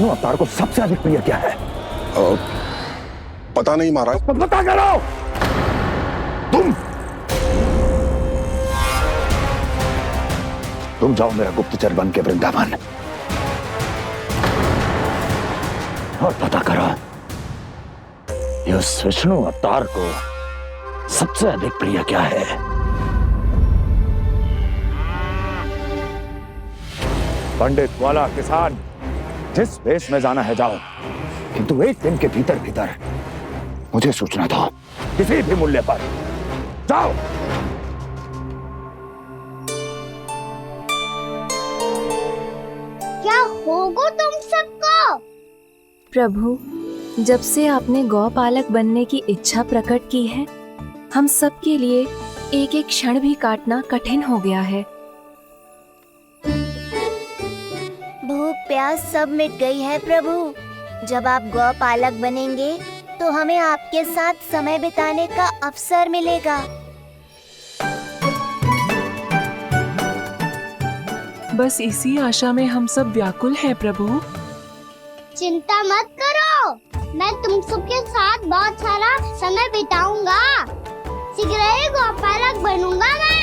अवतार को सबसे अधिक प्रिय क्या है? पता नहीं महाराज। बता करो तुम जाओ मेरा गुप्तचर बन के वृंदावन और पता करो इस विष्णु अवतार को सबसे अधिक प्रिय क्या है। पंडित वाला किसान जिस वेश में जाना है जाओ, किंतु एक दिन के भीतर भीतर मुझे सूचना दो, किसी भी मूल्य पर। जाओ। क्या होगा तुम सबको? प्रभु, जब से आपने गौपालक बनने की इच्छा प्रकट की है, हम सब के लिए एक एक क्षण भी काटना कठिन हो गया है। भूख प्यास सब मिट गई है प्रभु। जब आप गौपालक बनेंगे तो हमें आपके साथ समय बिताने का अवसर मिलेगा। बस इसी आशा में हम सब व्याकुल हैं प्रभु। चिंता मत करो, मैं तुम सबके साथ बहुत सारा समय बिताऊंगा। शीघ्र ही गौपालक बनूंगा मैं।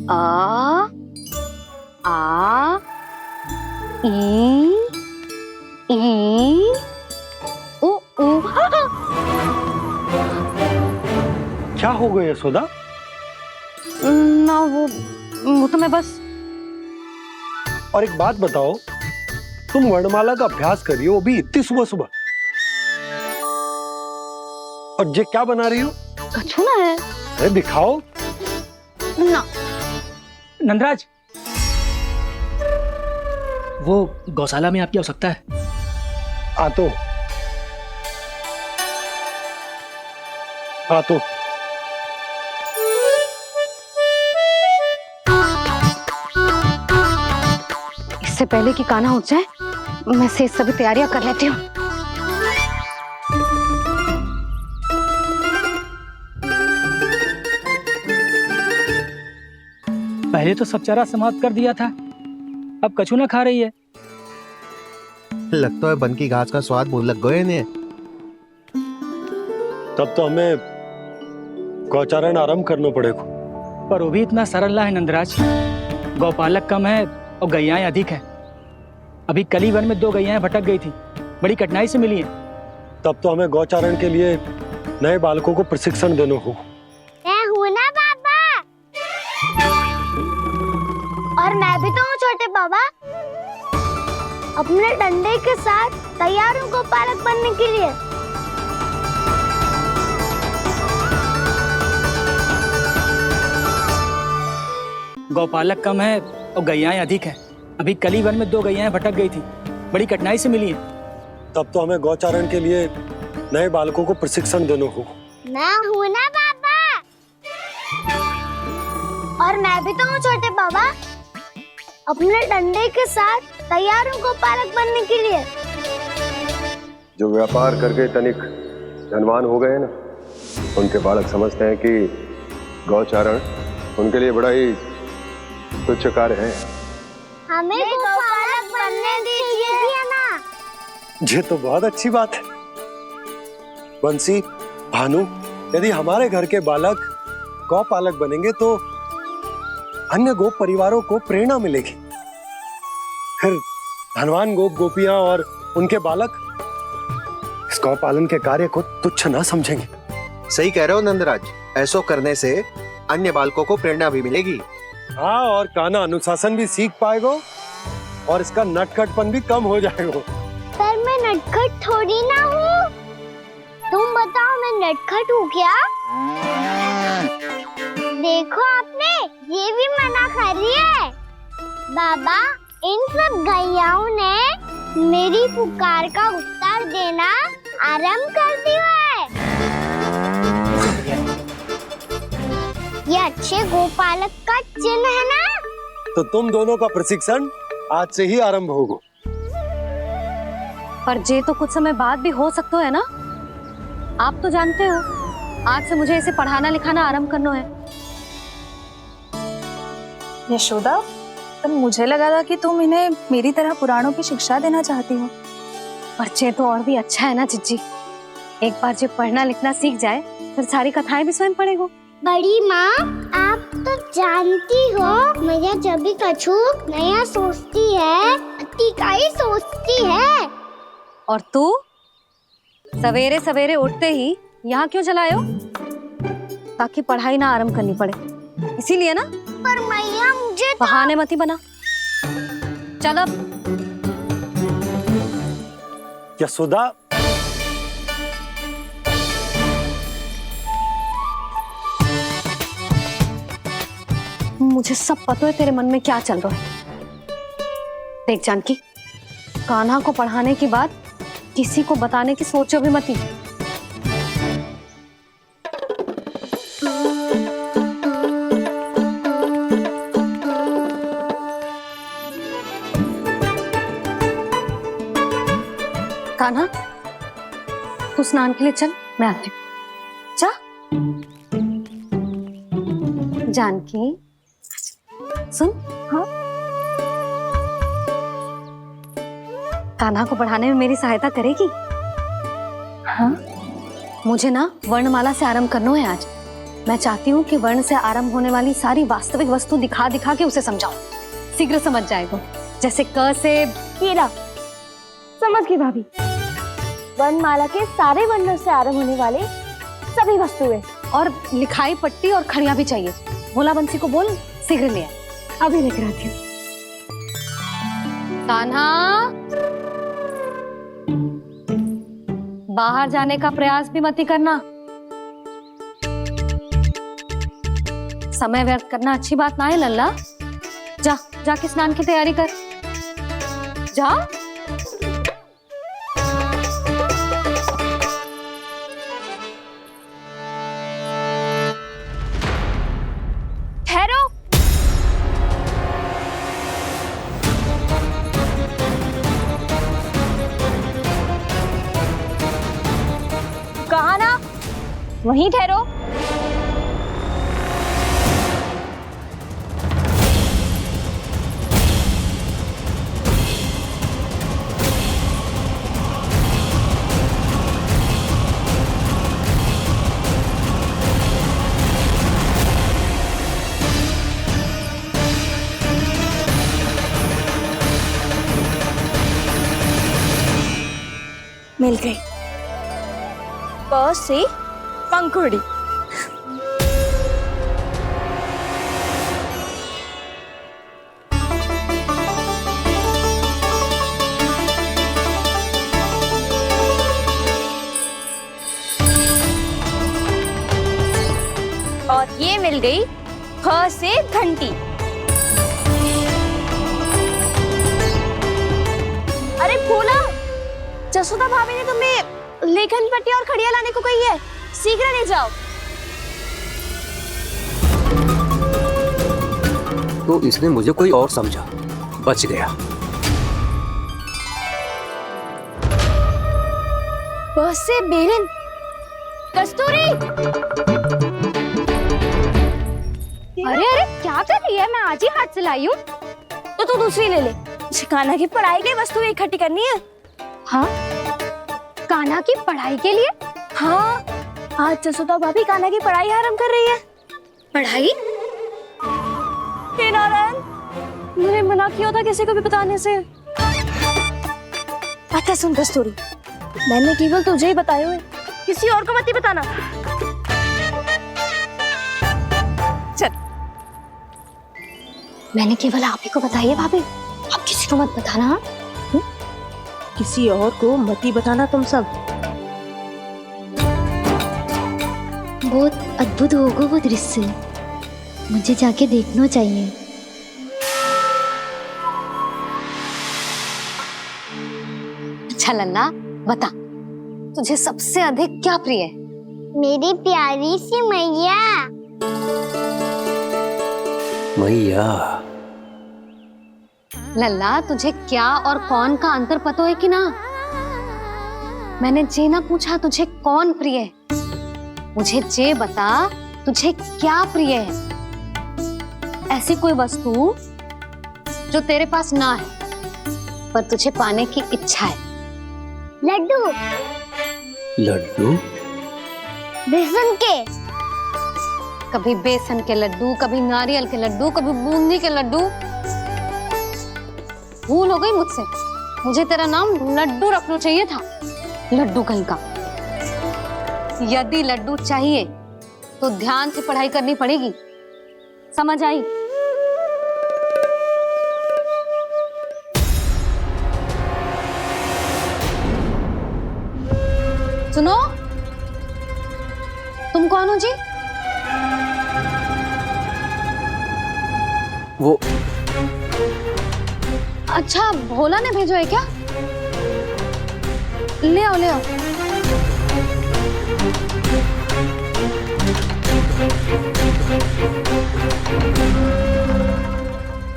आ आ ई ऊ ऊ। क्या हो गया यशोदा? ना वो तो मैं बस। और एक बात बताओ, तुम वर्णमाला का अभ्यास कर रही हो, अभी इतनी सुबह सुबह, और ये क्या बना रही हो? कछुआ है। अरे दिखाओ ना। नंदराज, वो गौशाला में आपकी आवश्यकता है। आतो आतो। इससे पहले कि कान्हा उठ जाए, मैं से सभी तैयारियां कर लेती हूँ। पहले तो सब चारा समाप्त कर दिया था, अब कछू ना खा रही है। लगता है बन की घास का स्वाद मुंह लग गए ने। तब तो हमें गौचारण आरंभ करना पड़ेगा। पर वो भी इतना सरल ना है नंदराज। गौपालक कम है और गैयाएं अधिक है। अभी कली वन में 2 गैयाएं भटक गई थी, बड़ी कठिनाई से मिली हैं। तब तो हमें गौचारण के लिए नए बालकों को प्रशिक्षण देना होगा। मैं हूँ ना बाबा, और मैं भी तो हूँ छोटे बाबा। अपने डंडे के साथ तैयार हूँ गौपालक बनने के लिए। गौपालक कम है और गैयाएं अधिक है। अभी कली वन में 2 गैयाएं भटक गई थी, बड़ी कठिनाई से मिली हैं। तब तो हमें गौचारण के लिए नए बालकों को प्रशिक्षण देना होगा। मैं हूँ ना बाबा, और मैं भी तो हूँ छोटे बाबा। अपने डंडे के साथ तैयार हूँ गौपालक बनने के लिए। जो व्यापार करके तनिक धनवान हो गए ना, उनके बालक समझते हैं कि गौचारण उनके लिए बड़ा ही तुच्छ कार्य है। हमें गौपालक बनने दीजिए ना। ये तो बहुत अच्छी बात है। बंसी, भानु, यदि हमारे घर के बालक गौपालक बनेंगे तो अन्य गोप परिवारों को प्रेरणा मिलेगी। फिर धनवान गोप गोपियां और उनके बालक इस गौ पालन के कार्य को तुच्छ ना समझेंगे। सही कह रहे हो नंदराज, ऐसा करने से अन्य बालकों को प्रेरणा भी मिलेगी। हाँ, और कान्हा अनुशासन भी सीख पाएगा और इसका नटखटपन भी कम हो जाएगा। पर मैं नटखट थोड़ी ना हूँ। तुम बताओ मैं नटखट हूँ क्या? देखो आपने ये भी मना कर रही है। बाबा, इन सब गैयाओं ने मेरी पुकार का उत्तर देना आरंभ कर दिया है। ये अच्छे गोपालक का चिन्ह है ना? तो तुम दोनों का प्रशिक्षण आज से ही आरंभ होगा। पर जे तो कुछ समय बाद भी हो सकता है ना। आप तो जानते हो आज से मुझे इसे पढ़ाना लिखाना आरंभ करना है। यशोदा, पर मुझे लगा था कि तुम इन्हें मेरी तरह पुराणों की शिक्षा देना चाहती हो। पर जे तो और भी अच्छा है ना जिज्जी। एक बार जब पढ़ना लिखना सीख जाए फिर सारी कथाएं भी स्वयं पढ़ेगा। बड़ी माँ, आप तो जानती हो मेरा जब भी कछु नया सोचती है, टीका ही सोचती है। और तू सवेरे सवेरे उठते ही यहाँ क्यों चलाए हो? ताकि पढ़ाई ना आरंभ करनी पड़े, इसीलिए ना। पर मैया मुझे बहाने मती बना। चल अब। यशोदा, मुझे सब पता है तेरे मन में क्या चल रहा है। देख जानकी, कान्हा को पढ़ाने की बात किसी को बताने की सोचो भी मती। कान्हा, तू स्नान के लिए चल, मैं आती हूँ। जा। जानकी सुन। हाँ, कान्हा को पढ़ाने में मेरी सहायता करेगी? हाँ, मुझे ना वर्णमाला से आरंभ करना है आज। मैं चाहती हूँ कि वर्ण से आरंभ होने वाली सारी वास्तविक वस्तु दिखा दिखा के उसे समझाऊं। शीघ्र समझ जाएगा। जैसे क से कीड़ा। समझ गई भाभी। वर्णमाला के सारे वर्णों से आरंभ होने वाले सभी वस्तुएं। और लिखाई पट्टी और खड़िया भी चाहिए। भोला बंसी को बोल शीघ्र ले आए। अभी लेकर आती हूँ। कान्हा, बाहर जाने का प्रयास भी मत करना। समय व्यर्थ करना अच्छी बात ना है लल्ला। जा, जाके स्नान की तैयारी कर। जा। ठहरो। कहा ना, वहीं ठहरो। मिल गई। प से पंखुड़ी। और ये मिल गई ख से घंटी। अरे भोला, जसोदा भाभी ने तुम्हें लेखन पट्टी और खड़िया लाने को कही है, शीघ्र ले जाओ। तो इसने मुझे कोई और समझा, बच गया। बस से बेरन। कस्तूरी। अरे अरे क्या कर रही है? मैं आज ही हाथ से लाई हूँ। तो तू दूसरी ले ले। कान्हा की पढ़ाई के लिए वस्तुएं इकट्ठी करनी है। हाँ, कान्हा की पढ़ाई के लिए? हाँ, आज जसोदा भाभी कान्हा की पढ़ाई आरंभ कर रही है। पढ़ाई? हे नारायण, मैंने मना किया था किसी को भी बताने से। अच्छा सुन कस्तूरी, मैंने केवल तुझे ही बताया हुए, किसी और को मत ही बताना। चल। मैंने केवल आप ही को बताई है भाभी, आप किसी को मत बताना। हाँ? किसी और को मत ही बताना तुम सब। बहुत अद्भुत होगा वो दृश्य, मुझे जाके देखना चाहिए। अच्छा लल्ला, बता तुझे सबसे अधिक क्या प्रिय है? मेरी प्यारी सी मैया। मैया। लल्ला, तुझे क्या और कौन का अंतर पता है कि ना? मैंने जे ना पूछा तुझे कौन प्रिय है, मुझे जे बता तुझे क्या प्रिय है। ऐसी कोई वस्तु जो तेरे पास ना है पर तुझे पाने की इच्छा है। लड्डू, लड्डू? बेसन के। कभी बेसन के लड्डू, कभी नारियल के लड्डू, कभी बूंदी के लड्डू। भूल हो गई मुझसे, मुझे तेरा नाम लड्डू रखना चाहिए था। लड्डू कहीं का। यदि लड्डू चाहिए तो ध्यान से पढ़ाई करनी पड़ेगी, समझ आई? सुनो, तुम कौन हो जी? वो अच्छा, भोला ने भेजो है क्या? ले आओ ले आओ।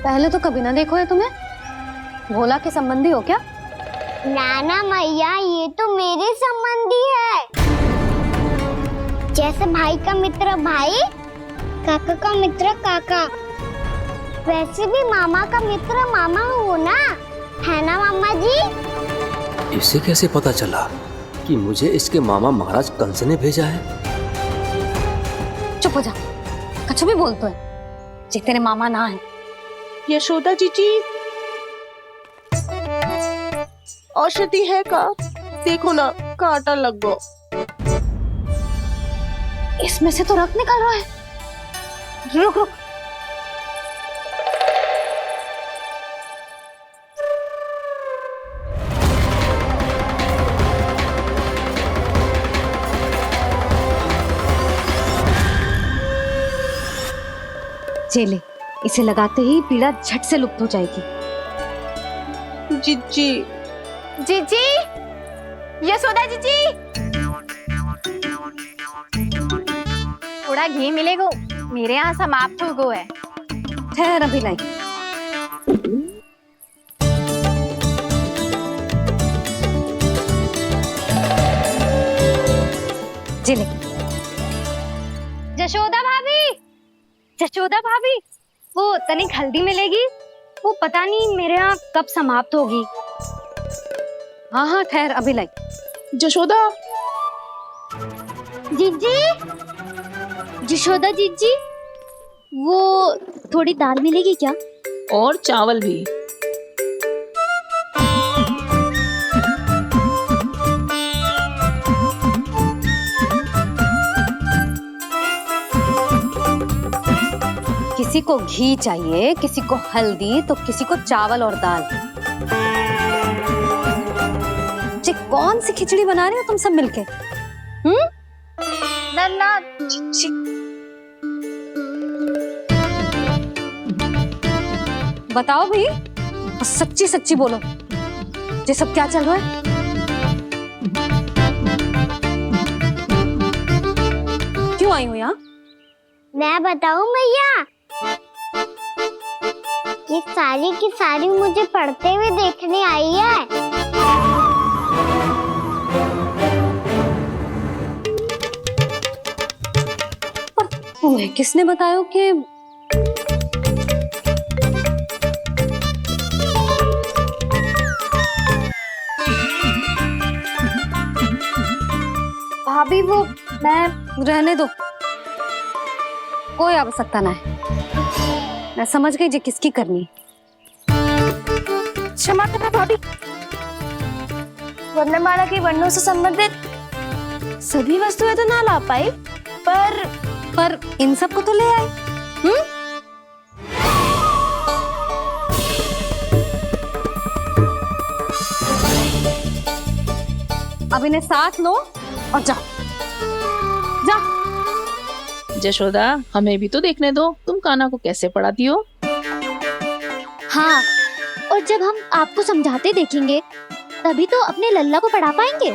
पहले तो कभी ना देखो है तुम्हें। भोला के संबंधी हो क्या? नाना मैया, ये तो मेरे संबंधी है। जैसे भाई का मित्र भाई, काका का मित्र काका, वैसे भी मामा का मित्र मामा हो ना, है ना मामा जी? इसे कैसे पता चला कि मुझे इसके मामा महाराज कंस ने भेजा है? चुप हो जा, कुछ भी बोलते है जे तेरे मामा ना है। यशोदा जीजी, औषधि है का? देखो ना, कांटा लग गो। इसमें से तो रक्त निकल रहा है। रुक रुक, चले, इसे लगाते ही पीड़ा झट से लुप्त हो जाएगी। जीजी, जीजी, यशोदा जीजी, थोड़ा घी मिलेगा, मेरे यहाँ समाप्त हो गो है। ठहर अभी लाई। जिले। जशोदा भाभी, जशोदा भाभी, वो तनिक हल्दी मिलेगी? वो पता नहीं मेरे यहाँ कब समाप्त होगी। हाँ हाँ ठहर अभी लाई। जशोदा, जीजी, जशोदा जीजी, वो थोड़ी दाल मिलेगी क्या? और चावल भी। किसी को घी चाहिए, किसी को हल्दी, तो किसी को चावल और दाल। जी कौन सी खिचड़ी बना रहे हो तुम सब मिलके? नन्ना, बताओ भाई, और सच्ची सच्ची बोलो, ये सब क्या चल रहा है? क्यों आई हो यहाँ? मैं बताऊं भैया, ये सारी की सारी मुझे पढ़ते हुए देखने आई है। पर तुम्हें किसने बताया कि भाभी वो मैं रहने दो, कोई आवश्यकता ना है। मैं समझ गई जे किसकी करनी। क्षमा करना भाभी, वर्णमाला के वर्णों से संबंधित सभी वस्तुएं तो ना ला पाई, पर इन सब को तो ले आए। अब इन्हें साथ लो और जाओ। जा। जशोदा, हमें भी तो देखने दो, तुम कान्हा को कैसे पढ़ाती हो। हाँ, और जब हम आपको समझाते देखेंगे तभी तो अपने लल्ला को पढ़ा पाएंगे।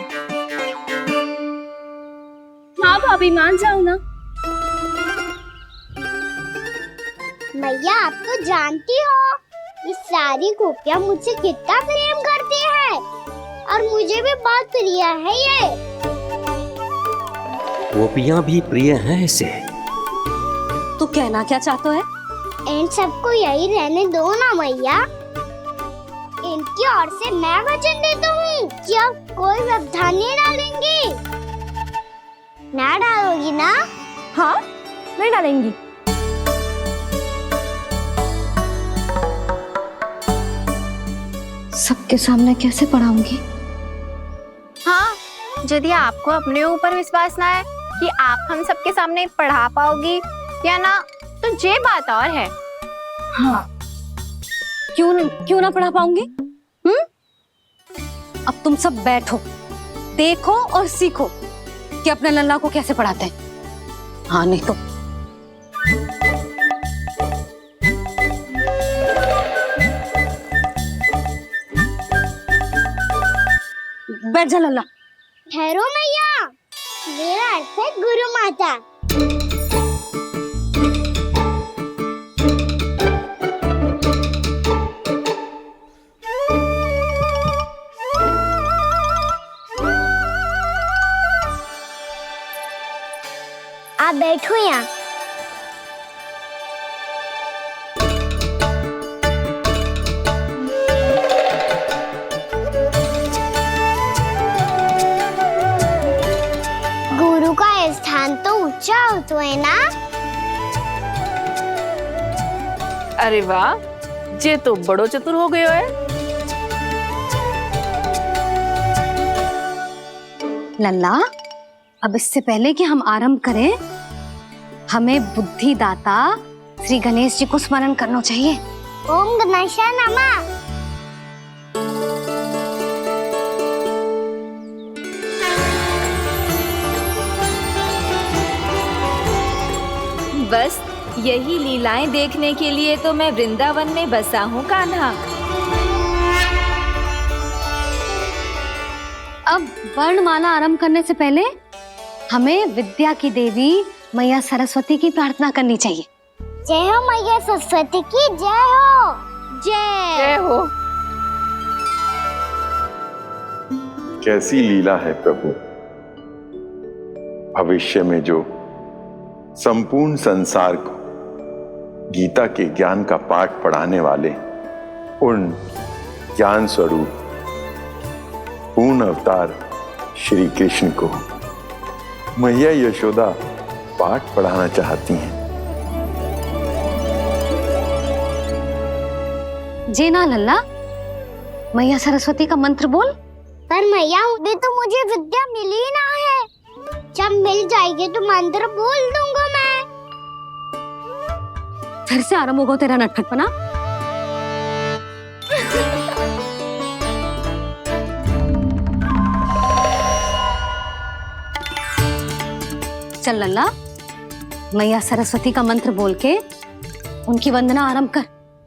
हाँ भाभी, मान जाओ ना। मैया, आप तो जानती हो ये सारी गोपियां मुझसे कितना प्रेम करती है। और मुझे भी बहुत प्रिय है ये। गोपियां भी प्रिय हैं इसे। तू कहना क्या चाहता है? इन सबको यही रहने दो ना मैया। इनकी ओर से मैं वचन देता हूँ कि अब कोई व्यवधान नहीं डालेंगी। ना डालोगी ना? हाँ, मैं डालेंगी। सबके सामने कैसे पढ़ाऊंगी? हाँ, यदि आपको अपने ऊपर विश्वास ना है कि आप हम सबके सामने पढ़ा पाओगी या ना, तो ये बात और है। हाँ, क्यों ना पढ़ा पाऊंगी? अब तुम सब बैठो, देखो और सीखो कि अपने लल्ला को कैसे पढ़ाते हैं। हाँ, नहीं तो बैठ जा लल्ला। ठहरो मैया, मेरा अर्थ है गुरु माता। आप बैठो यहाँ। गुरु का स्थान तो ऊंचा होता है ना? अरे वाह, जे तो बड़ो चतुर हो गयो है। लल्ला, अब इससे पहले कि हम आरंभ करें, हमें बुद्धिदाता श्री गणेश जी को स्मरण करना चाहिए। ओम गणेशाय नमः। बस यही लीलाएं देखने के लिए तो मैं वृंदावन में बसा हूँ कान्हा। अब वर्णमाला आरंभ करने से पहले हमें विद्या की देवी मैया सरस्वती की प्रार्थना करनी चाहिए। जय हो मैया सरस्वती की जय हो। जय हो। कैसी लीला है प्रभु। भविष्य में जो संपूर्ण संसार को गीता के ज्ञान का पाठ पढ़ाने वाले उन ज्ञान स्वरूप पूर्ण अवतार श्री कृष्ण को मैया यशोदा पाठ पढ़ाना चाहती हैं। जी ना लल्ला, मैया सरस्वती का मंत्र बोल। पर मैया अभी तो मुझे विद्या मिली ना है। जब मिल जाएगी तो मंत्र बोल दूंगा मैं। फिर से आरंभ होगा तेरा नटखटपना। चल लल्ला, मैया सरस्वती का मंत्र बोल के उनकी वंदना आरंभ कर।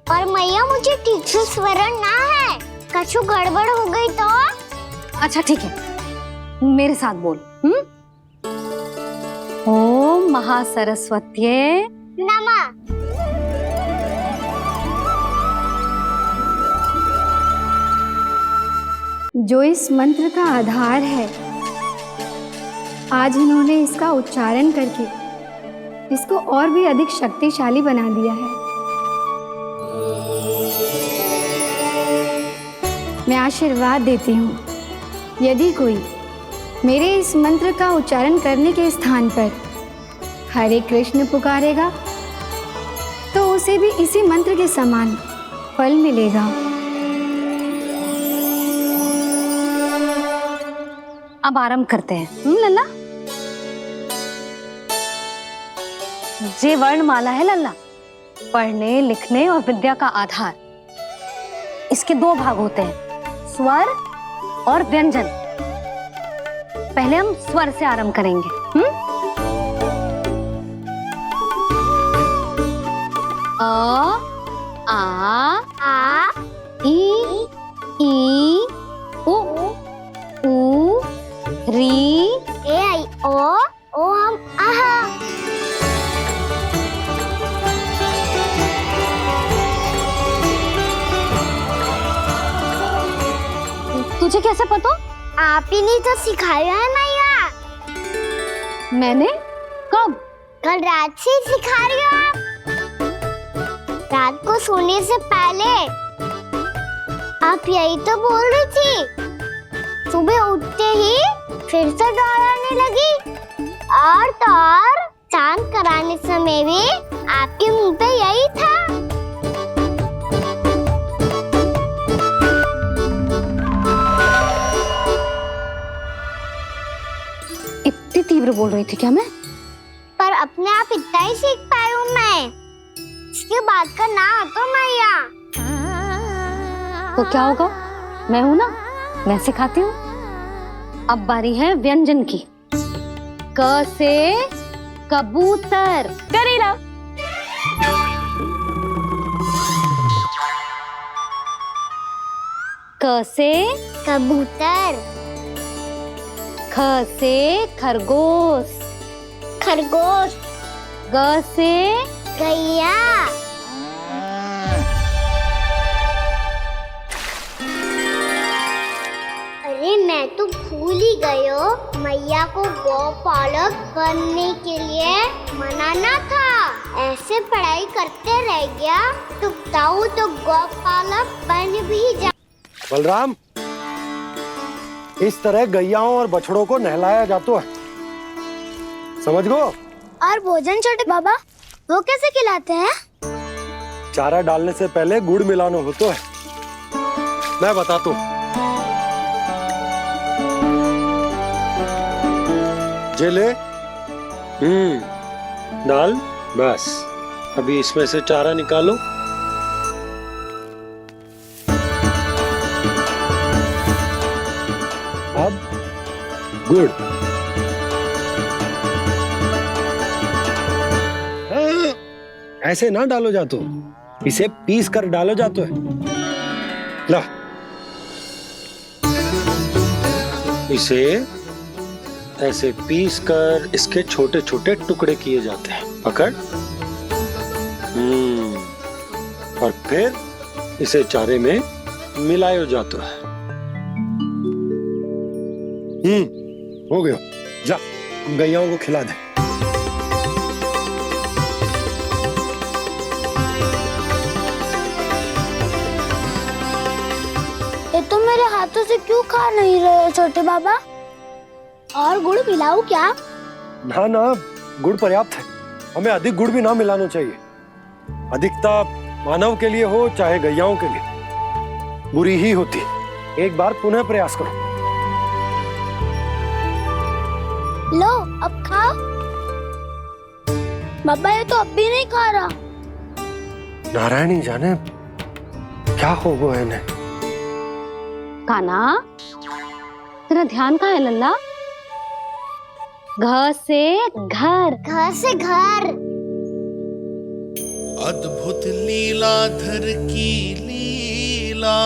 पर मैया मुझे ठीक से स्मरण ना है, कछु गड़बड़ हो गई तो? अच्छा ठीक है, मेरे साथ बोल। ओम महासरस्वत्ये नमः। जो इस मंत्र का आधार है, आज इन्होंने इसका उच्चारण करके इसको और भी अधिक शक्तिशाली बना दिया है। मैं आशीर्वाद देती हूँ, यदि कोई मेरे इस मंत्र का उच्चारण करने के स्थान पर हरे कृष्ण पुकारेगा तो उसे भी इसी मंत्र के समान फल मिलेगा। अब आरंभ करते हैं। लल्ला, जे वर्णमाला है लल्ला, पढ़ने लिखने और विद्या का आधार। इसके दो भाग होते हैं, स्वर और व्यंजन। पहले हम स्वर से आरंभ करेंगे। अ, आ, ई, उ, री, ए आई ओ हम आहा। तुझे कैसे पता? आप ही ने तो सिखाया है मैया। मैंने? कब? कल रात से सिखा रही हो आप। रात को सोने से पहले आप यही तो बोल रही थी। सुबह उठते ही फिर से दोहराने लगी। और तो और चांद कराने समय भी आपके मुंह पे यही था। इतनी तीव्र बोल रही थी क्या मैं? पर अपने आप इतना ही सीख पाई हूँ मैं। इसके बाद का ना तो मैया। तो क्या होगा? मैं हूं ना, मैं सिखाती हूँ। अब बारी है व्यंजन की। क से कबूतर। करेला। क से कबूतर। ख से खरगोश। खरगोश। ग से गैया। अरे मैं तो भूल ही गई हो, मैया को गौपालक बनने के लिए मनाना था। ऐसे पढ़ाई करते रह गया तो ताऊ तो गौपालक बन भी जा। बलराम, इस तरह गैयाओं और बछड़ों को नहलाया जाता है, समझ गो? और भोजन छोटे बाबा वो कैसे खिलाते हैं? चारा डालने से पहले गुड़ मिलाना होता है। मैं बताता हूँ। जे ले। डाल। बस अभी इसमें से चारा निकालो। अब गुड़। ऐसे ना डालो जातो, इसे पीस कर डालो जातो है। ला, इसे ऐसे पीस कर इसके छोटे छोटे टुकड़े किए जाते हैं। पकड़। और फिर इसे चारे में मिलाया जाता है। हो गया। जा, हम गैयाओं को खिला दे। ये तो मेरे हाथों से क्यों खा नहीं रहे छोटे बाबा? और गुड़ मिलाऊं क्या? ना ना, गुड़ पर्याप्त है। हमें अधिक गुड़ भी ना मिलाना चाहिए। अधिकता मानव के लिए हो चाहे गैयाओं के लिए बुरी ही होती। एक बार पुनः प्रयास करो। लो अब खाओ। बाबा ये तो अब भी नहीं खा रहा। नारायणी जाने क्या हो गया इन्हें। काना, तेरा ध्यान कहाँ है लल्ला? घ से घर। घर से घर। अद्भुत लीलाधर की लीला,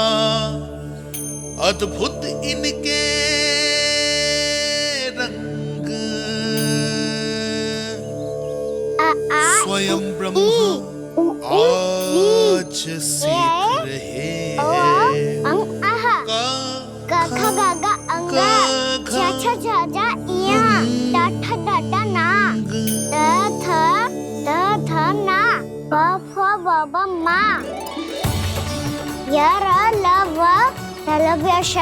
अद्भुत इनके रंग, स्वयं ब्रह्मा आज सीख रहे हैं। गा खा गा गा अंगा, छा छा छा जा इया, डा ठा ना, द थ ना, ब फ ब ब मा, य र ल व लव्य श,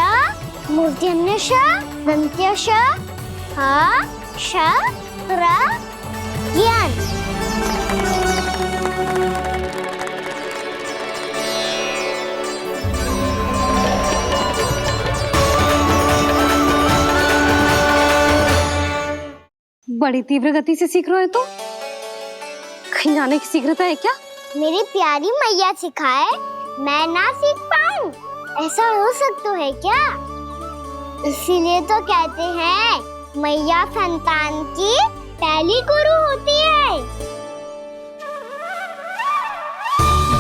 मूर्धन्य श, दन्त्य श, ह श र ज्ञान। बड़ी तीव्र गति से सीख रहे हो तो कहीं जाने की शीघ्रता है क्या? मेरी प्यारी मैया सिखाए, मैं ना सीख पाऊं, ऐसा हो सकता है क्या? इसीलिए तो कहते हैं मैया संतान की पहली गुरु होती है।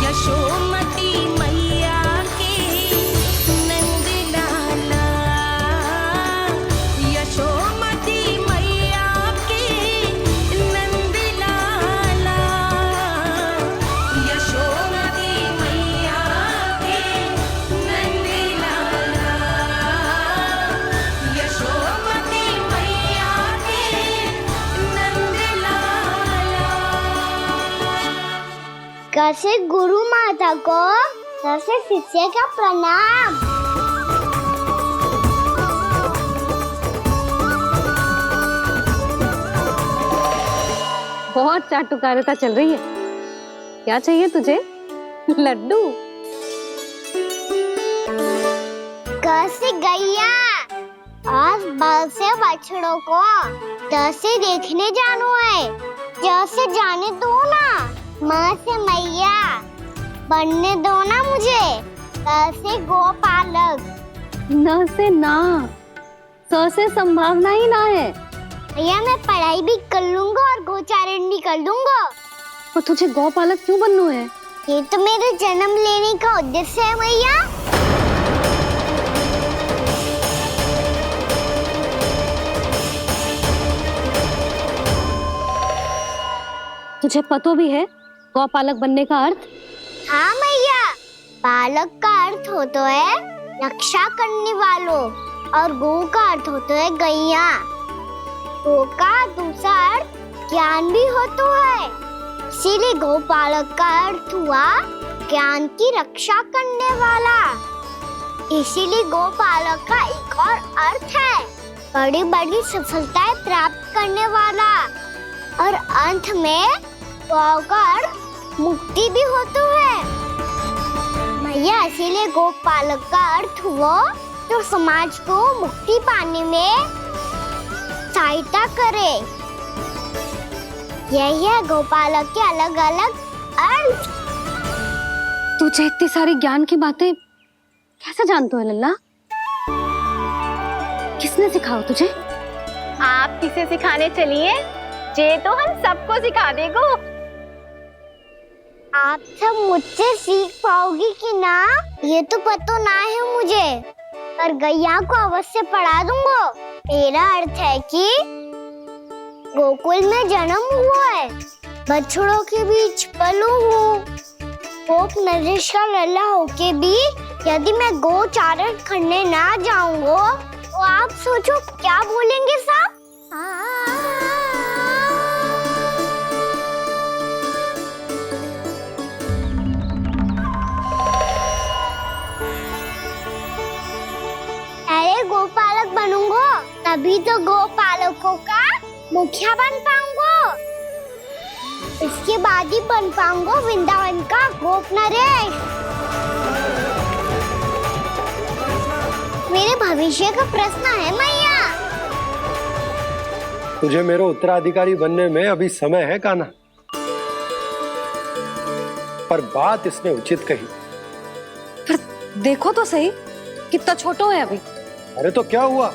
यशोमती मैया के नंद लाला, यशोमती मैया के नंद लाला, यशोमती मैया के नंद लाला, कैसे गुरु माता को सबसे शिष्य का प्रणाम। बहुत चाटुकारिता चल रही है। क्या चाहिए तुझे? लड्डू? कैसे गैया और बल से बछड़ों को कैसे देखने जानो है, जैसे जाने दो ना, माँ से मैया बनने दो ना मुझे, कैसे गोपालक। न से ना, स से संभावना ही ना है। भैया मैं पढ़ाई भी कर लूंगा और गोचारण भी कर दूंगा। और तुझे गौपालक क्यों बनना है? ये तो मेरे जन्म लेने का उद्देश्य है भैया। तुझे पतो भी है गौपालक बनने का अर्थ? हाँ मैया, पालक का अर्थ होता है रक्षा करने वालों और गौ का अर्थ होता है गैया। गौ का दूसरा अर्थ ज्ञान भी होता है, इसीलिए गोपालक का अर्थ हुआ ज्ञान की रक्षा करने वाला। इसीलिए गोपालक का एक और अर्थ है बड़ी बड़ी सफलताएं प्राप्त करने वाला, और अंत में गौ का अर्थ मुक्ति भी होता है। भैया इसीलिए गोपालक का अर्थ हुआ जो समाज को मुक्ति पाने में सहायता करे। यही है गोपालक के अलग अलग अर्थ। तुझे इतनी सारी ज्ञान की बातें कैसे जानते हो लल्ला? किसने सिखाओ तुझे? आप किसे सिखाने चलिए, जे तो हम सबको सिखा देगो। आप सब मुझसे सीख पाओगी कि ना ये तो पता ना है मुझे, पर गैया को अवश्य पढ़ा दूंगा। मेरा अर्थ है कि गोकुल में जन्म हुआ है, बछड़ों के बीच पलू हूँ, गोप नरेश का लल्ला होके भी यदि मैं गोचारण करने ना जाऊंगा तो आप सोचो क्या बोलेंगे सब? अरे गोपालक बनूंगा तभी तो गोपालकों का मुखिया बन पाऊंगा, इसके बाद ही बन पाऊंगा वृंदावन का गोप नरेश। मेरे भविष्य का प्रश्न है मैया। तुझे मेरा उत्तराधिकारी बनने में अभी समय है कान्हा, पर बात इसने उचित कही। पर देखो तो सही, कितना छोटो है अभी। अरे तो क्या हुआ,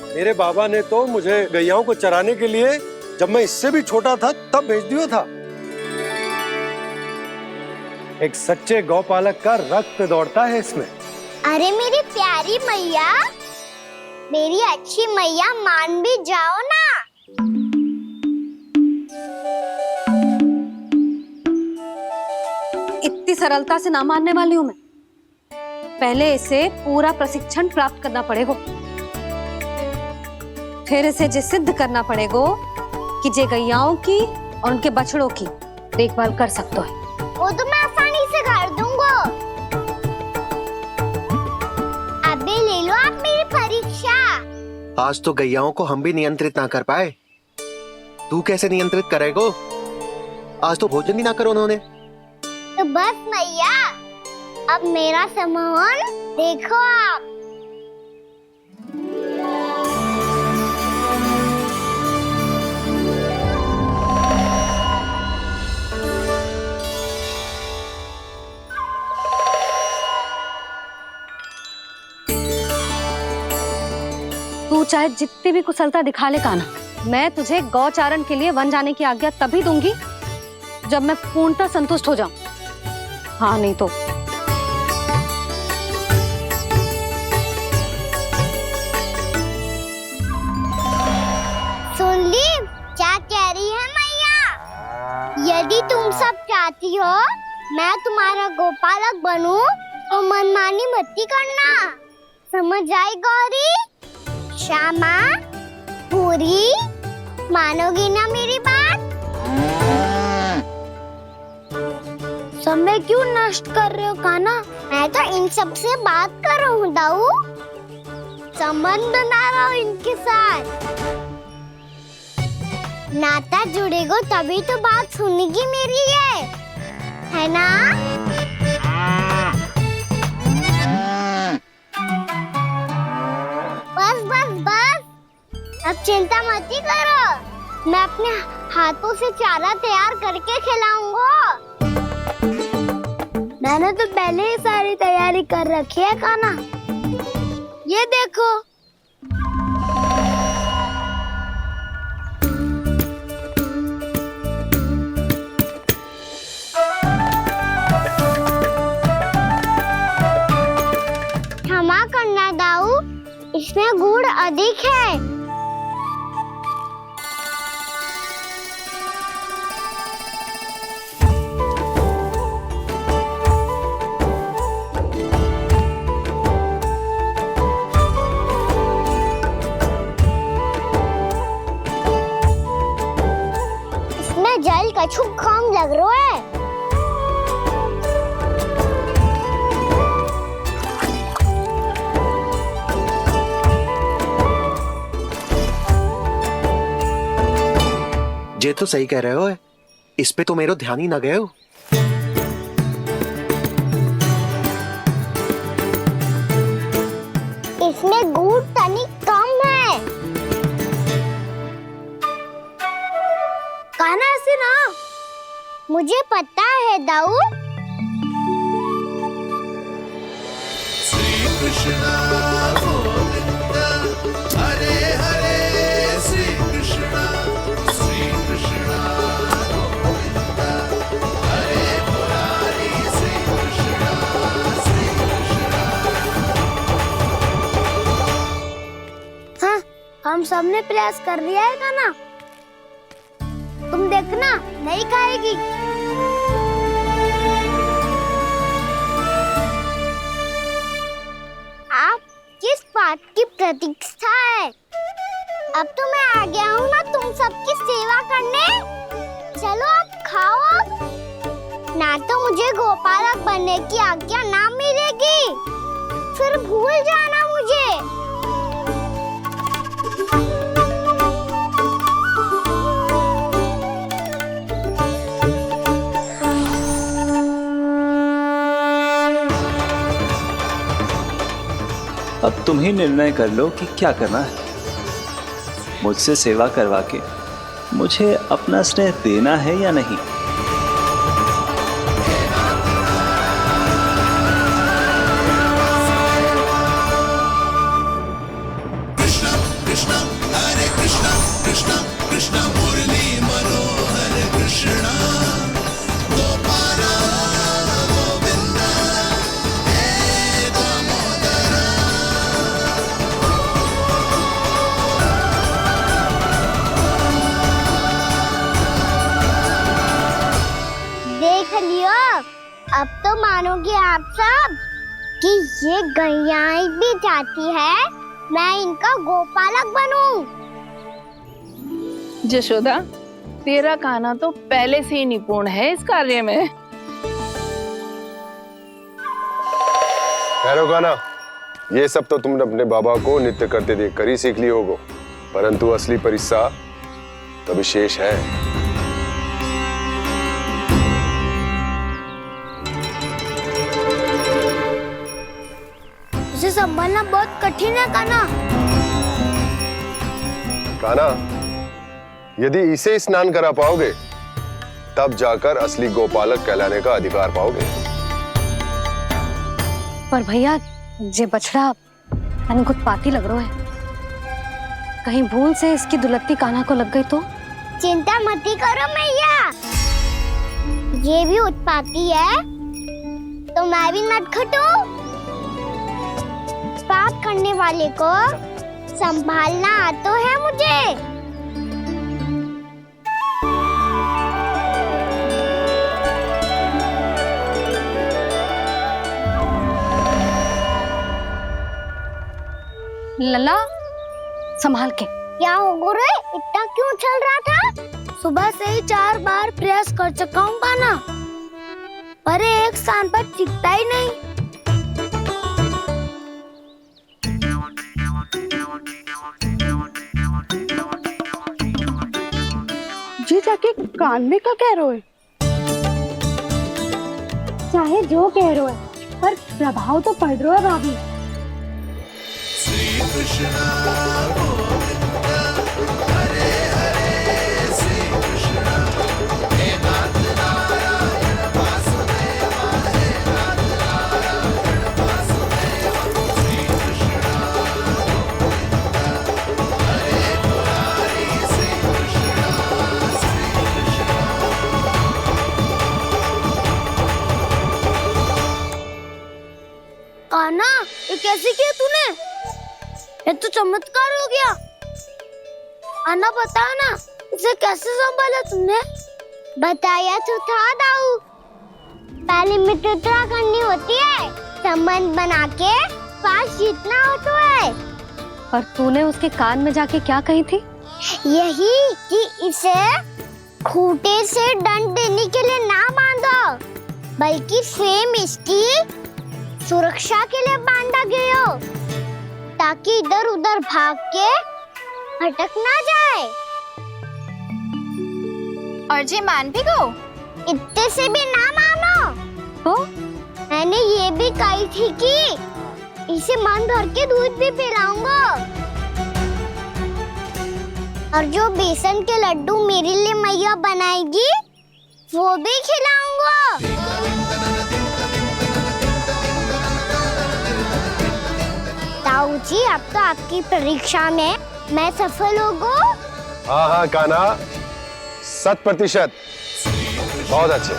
मेरे बाबा ने तो मुझे गैयाओं को चराने के लिए जब मैं इससे भी छोटा था तब भेज दिया था। एक सच्चे गौपालक का रक्त दौड़ता है इसमें। अरे मेरी प्यारी मैया, मेरी अच्छी मैया, मान भी जाओ ना। इतनी सरलता से ना मानने वाली हूं मैं। पहले इसे पूरा प्रशिक्षण प्राप्त करना पड़ेगा, फिर इसे ये सिद्ध करना पड़ेगा कि जे गैयाओं की और उनके बछड़ों की देखभाल कर सकते हैं। वो तो मैं आसानी से कर दूंगा। अबे ले लो आप मेरी परीक्षा। आज तो गैयाओं को हम भी नियंत्रित ना कर पाए, तू कैसे नियंत्रित करेगो? आज तो भोजन भी ना करो उन्होंने। तो बस मैया, अब मेरा सम्मान देखो आप। तू चाहे जितनी भी कुशलता दिखा ले कान्हा, मैं तुझे गौचारण के लिए वन जाने की आज्ञा तभी दूंगी जब मैं पूर्णतः संतुष्ट हो जाऊं। हाँ नहीं तो सुन ली क्या कह रही है मैया? यदि तुम सब चाहती हो मैं तुम्हारा गोपालक बनूं तो मनमानी मत करना, समझ आई गौरी? श्यामा, पूरी, मानोगी ना मेरी बात? समय क्यों नष्ट कर रहे हो काना? मैं तो इन सब से बात कर रहा हूँ दाऊ, संबंध बना रहा हूँ इनके साथ। नाता जुड़ेगा तभी तो बात सुनेगी मेरी है ना? बस बस बस, अब चिंता मत ही करो, मैं अपने हाथों से चारा तैयार करके खिलाऊंगा। मैंने तो पहले ही सारी तैयारी कर रखी है काना, ये देखो। क्षमा करना दाऊ, इसमें गुड़ अधिक है। इसमें जल कछु कम लग रहा है। ये तो सही कह रहे हो, इस पे तो मेरा ध्यान ही ना गए हो। इसमें गुड़ तनिक कम है। काना ऐसे ना, मुझे पता है दाऊ। श्री कृष्ण गोविंद हरे हरे, श्री कृष्ण गोविंद हरे मुरारी, श्री कृष्ण हाँ, हम सबने प्रयास कर लिया है काना, तुम देखना नहीं खाएगी। आप किस बात की प्रतीक्षा है? अब तो मैं आ गया हूँ ना तुम सबकी सेवा करने। चलो अब खाओ अब। ना तो मुझे गोपालक बनने की आज्ञा ना मिलेगी, फिर भूल जाना मुझे। अब तुम ही निर्णय कर लो कि क्या करना है। मुझसे सेवा करवा के मुझे अपना स्नेह देना है या नहीं। कृष्ण कृष्ण हरे कृष्ण कृष्ण कृष्ण मुरली मनोहर कृष्ण गोपाल गोविंद हे दामोदर। देख लियो, अब तो मानोगे आप सब कि ये गैयाएं भी चाहती है मैं इनका गोपालक बनूं। जशोदा, तेरा काना तो पहले से ही निपुण है इस कार्य में। खैर होगा ना, ये सब तो तुमने अपने बाबा को नित्य करते देखकर ही सीख ली होगो, परंतु असली परिस्सा तो विशेष है। उसे संभालना बहुत कठिन है काना। काना, यदि इसे स्नान करा पाओगे तब जाकर असली गोपालक कहलाने का अधिकार पाओगे। पर भैया, ये बछड़ा तनिक उत्पाती लग रहा है, कहीं भूल से इसकी दुलत्ती कान्हा को लग गई तो? चिंता मत ही करो मैया, ये भी उत्पाती है तो मैं भी नटखट हूँ। पाप करने वाले को संभालना आता है मुझे। लला, संभाल के। क्या हो गुरु, इतना क्यों चल रहा था? सुबह से ही 4 बार प्रयास कर चुका हूँ काना, पर ये एक स्थान पर टिकता ही नहीं। जी जाके कान में क्या कह रहे हो? चाहे जो कह रहे हो पर प्रभाव तो पड़ रहा है भाभी। श्री कृष्ण गोविंद हरे हरे श्री कृष्ण हे नाथ नारायण वासुदेव हे नाथ नारायण वासुदेव श्री कृष्ण गोविंद हरे मुरारी श्री कृष्ण कान्हा, ये कैसे किया तूने? ये तो चमत्कार हो गया। अन्ना बता ना, इसे कैसे संभाला तुमने? बताया तो था दाऊ। पहले मित्रता करनी होती है, संबंध बना के पास जीतना होता है। और तूने उसके कान में जाके क्या कही थी? यही कि इसे खूंटे से दंड देने के लिए ना बांधो, बल्कि स्वयं इसकी सुरक्षा के लिए बांधा गया हो, ताकि इधर उधर भाग के भटक ना जाए। और जी मान भी गो? इतने से भी ना मानो। तो मैंने ये भी कही थी कि इसे मन भर के दूध भी पिलाऊंगा, और जो बेसन के लड्डू मेरे लिए मैया बनाएगी वो भी खिलाऊंगा। ताऊ जी, अब तो आपकी परीक्षा में मैं सफल होगा। हाँ हाँ कान्हा, 100%। बहुत अच्छे।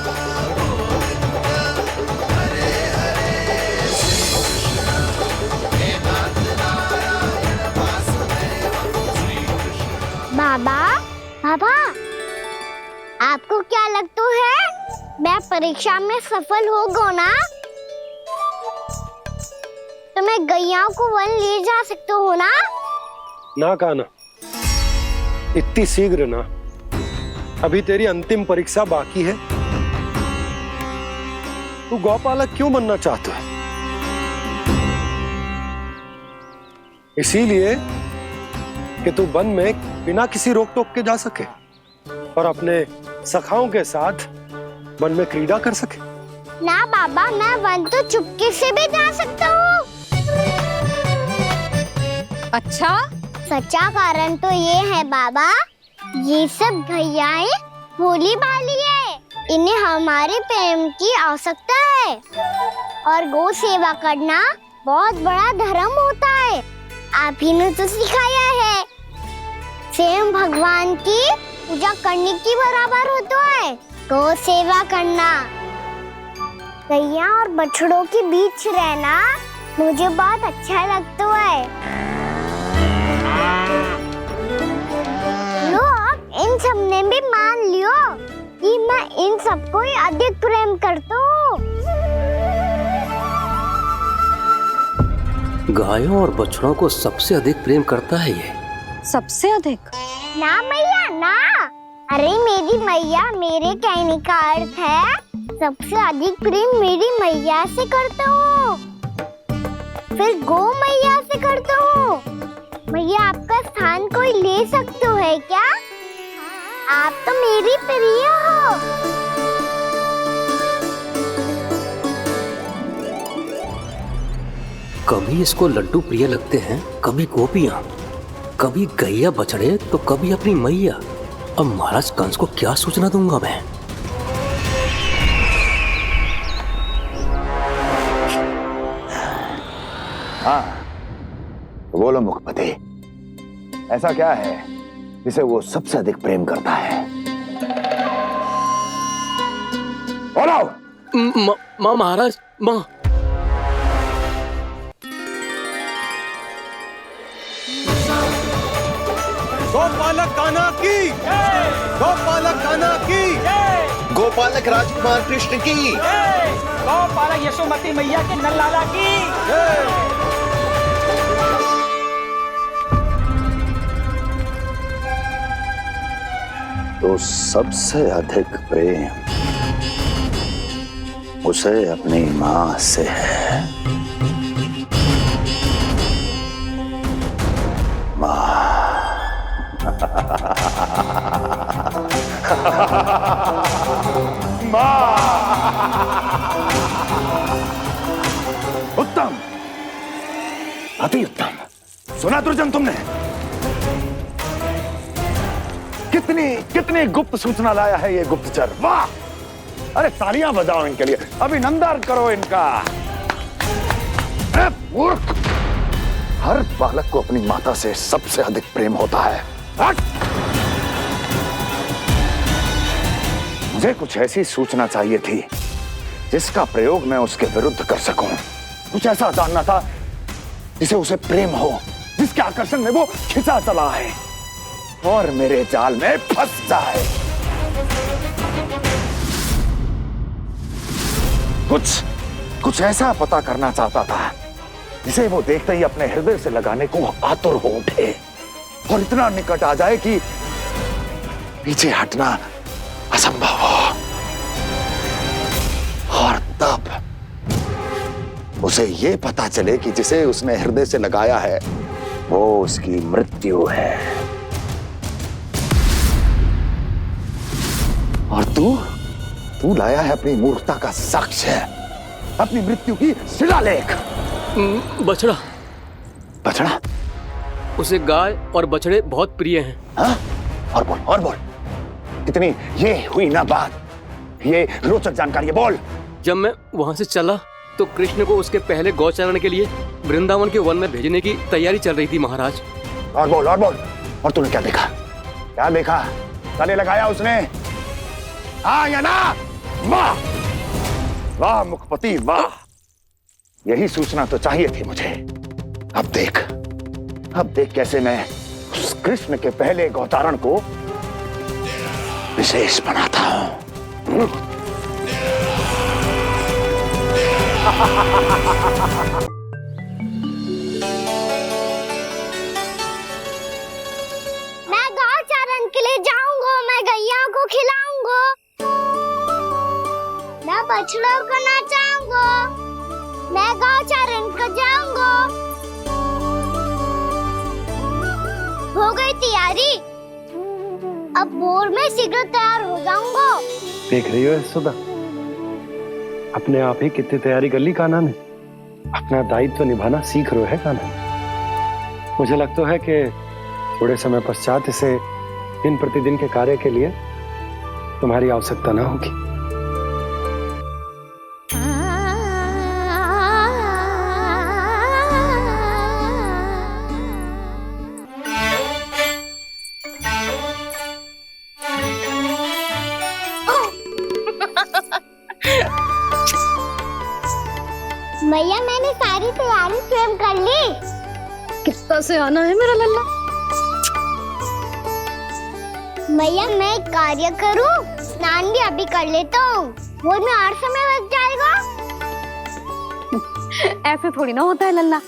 बाबा, बाबा, आपको क्या लगता है मैं परीक्षा में सफल होगा ना? तो मैं गैयाओं को वन ले जा सकता हूँ ना? ना कान्हा, इतनी शीघ्र ना। अभी तेरी अंतिम परीक्षा बाकी है। तू गौपालक क्यों बनना चाहता है? इसीलिए कि तू वन में बिना किसी रोक टोक के जा सके और अपने सखाओं के साथ वन में क्रीड़ा कर सके। ना बाबा, मैं वन तो चुपके से भी जा सकता हूँ। अच्छा? सच्चा कारण तो ये है बाबा, ये सब गैयाएं भोली भाली है, इन्हें हमारे प्रेम की आवश्यकता है, और गौ सेवा करना बहुत बड़ा धर्म होता है। आप ही ने तो सिखाया है, स्वयं भगवान की पूजा करने की बराबर होता है गौ सेवा करना। गैया और बछड़ों के बीच रहना मुझे बहुत अच्छा लगता है। लो, अब इन सब ने भी मान लियो कि मैं इन सबको ही अधिक प्रेम करता हूँ। गायों और बछड़ों को सबसे अधिक प्रेम करता है ये। सबसे अधिक? ना मैया ना, अरे मेरी मैया, मेरे कहने का अर्थ है सबसे अधिक प्रेम मेरी मैया से करता हूँ, फिर गौ मैया से करता हूँ। मैया, आपका स्थान कोई ले सकते है क्या? आप तो मेरी प्रिय हो। कभी इसको लड्डू प्रिय लगते हैं, कभी गोपियां, कभी गैया बछड़े, तो कभी अपनी मैया। अब महाराज कंस को क्या सूचना दूंगा मैं? हाँ, बोलो मुखपति, ऐसा क्या है जिसे वो सबसे अधिक प्रेम करता है? बोलो। माँ महाराज, माँ। गोपालक कान्हा की, गोपालक कान्हा की, गोपालक राजकुमार कृष्ण की, गोपालक यशोमती मैया के नल्लाला की। तो सबसे अधिक प्रेम उसे अपनी मां से है। उत्तम, अति उत्तम। सुना दुर्जन तुमने? कितनी कितनी गुप्त सूचना लाया है ये गुप्तचर। वाह! अरे तालियां बजाओ इनके लिए, अभिनंदन करो इनका। मूर्ख! हर बालक को अपनी माता से सबसे अधिक प्रेम होता है। हट! मुझे कुछ ऐसी सूचना चाहिए थी जिसका प्रयोग मैं उसके विरुद्ध कर सकूं। कुछ ऐसा जानना था जिसे उसे प्रेम हो, जिसके आकर्षण में वो खिंचा चला है और मेरे जाल में फंस जाए। कुछ ऐसा पता करना चाहता था जिसे वो देखते ही अपने हृदय से लगाने को आतुर हो उठे और इतना निकट आ जाए कि पीछे हटना असंभव हो। और तब उसे ये पता चले कि जिसे उसने हृदय से लगाया है वो उसकी मृत्यु है। और तू लाया है अपनी मूर्खता का साक्ष्य, अपनी मृत्यु की शिलालेख। बछड़ा। बछड़ा? उसे गाय और बछड़े बहुत प्रिय हैं। हाँ? और बोल। इतनी ये हुई ना बात, ये रोचक जानकारी बोल। जब मैं वहां से चला तो कृष्ण को उसके पहले गौचारण के लिए वृंदावन के वन में भेजने की तैयारी चल रही थी महाराज। और बोल। और तूने क्या देखा? गले लगाया उसने? हाँ या ना? वाह मुखपति वाह! यही सूचना तो चाहिए थी मुझे। अब देख कैसे मैं उस कृष्ण के पहले गौचारण को विशेष बनाता हूं। मैं गौचारण के लिए जाऊंगा, मैं गैया को खिलाऊंगा, मैं बछड़ों को नचाऊंगा, मैं गौचारण को जाऊंगा। हो गई तैयारी, अब भोर में शीघ्र तैयार हो जाऊंगा। देख रही हो यशोदा, अपने आप ही कितनी तैयारी कर ली कान्हा ने। अपना दायित्व निभाना सीख रहे है कान्हा। मुझे लगता है कि थोड़े समय पश्चात इसे दिन प्रतिदिन के कार्य के लिए तुम्हारी आवश्यकता ना होगी। भैया मैंने सारी तैयारी स्वयं कर ली। कितना से आना है मेरा लल्ला? भैया मैं एक कार्य करूं, स्नान भी अभी कर लेता हूँ, वो में और समय लग जाएगा। ऐसे थोड़ी ना होता है लल्ला,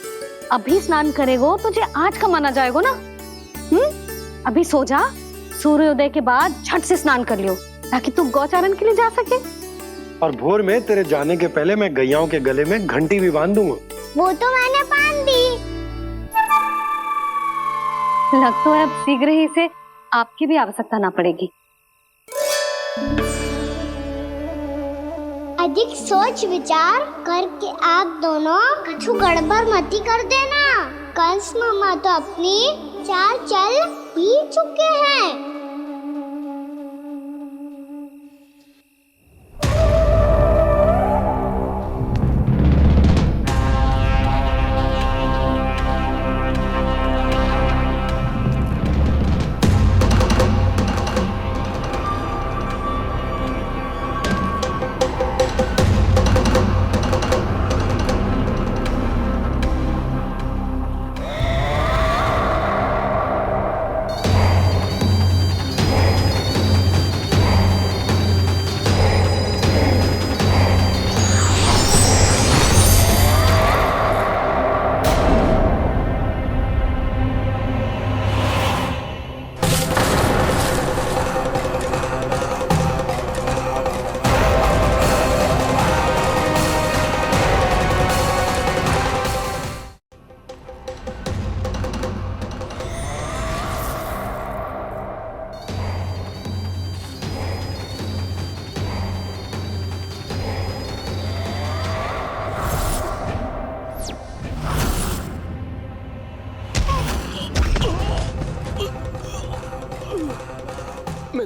अभी स्नान करेगो तुझे आज का माना जाएगा ना। अभी सो जा, सूर्योदय के बाद झट से स्नान कर लियो ताकि तू गौचारण के लिए जा सके। और भोर में तेरे जाने के पहले मैं गैयाओं के गले में घंटी भी बांध दूंगा। वो तो मैंने बांध दी। लग तो है अब शीघ्र ही इसे आपकी भी आवश्यकता ना पड़ेगी। अधिक सोच विचार करके आप दोनों कछु गड़बड़ मती कर देना। कंस मामा तो अपनी चाल चल ही चुके हैं।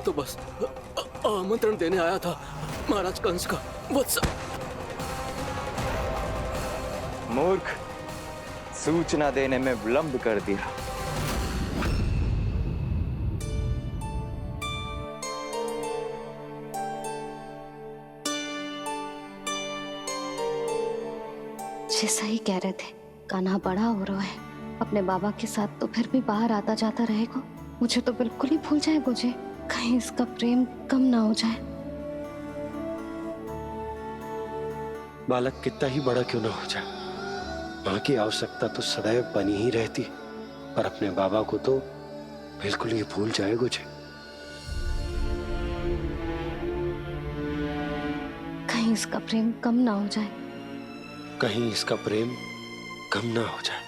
तो बस आमंत्रण देने आया था महाराज कंस का। वत्स मूर्ख, सूचना देने में विलंब कर दिया। जैसा ही कह रहे थे, कान्हा बड़ा हो रहा है, अपने बाबा के साथ तो फिर भी बाहर आता जाता रहेगा। मुझे तो बिल्कुल ही भूल जाएगा मुझे, कहीं इसका प्रेम कम ना हो जाए। बालक कितना ही बड़ा क्यों ना हो जाए, माँ की आवश्यकता तो सदैव बनी ही रहती, पर अपने बाबा को तो बिल्कुल ही भूल जाए मुझे। कहीं इसका प्रेम कम ना हो जाए, कहीं इसका प्रेम कम ना हो जाए।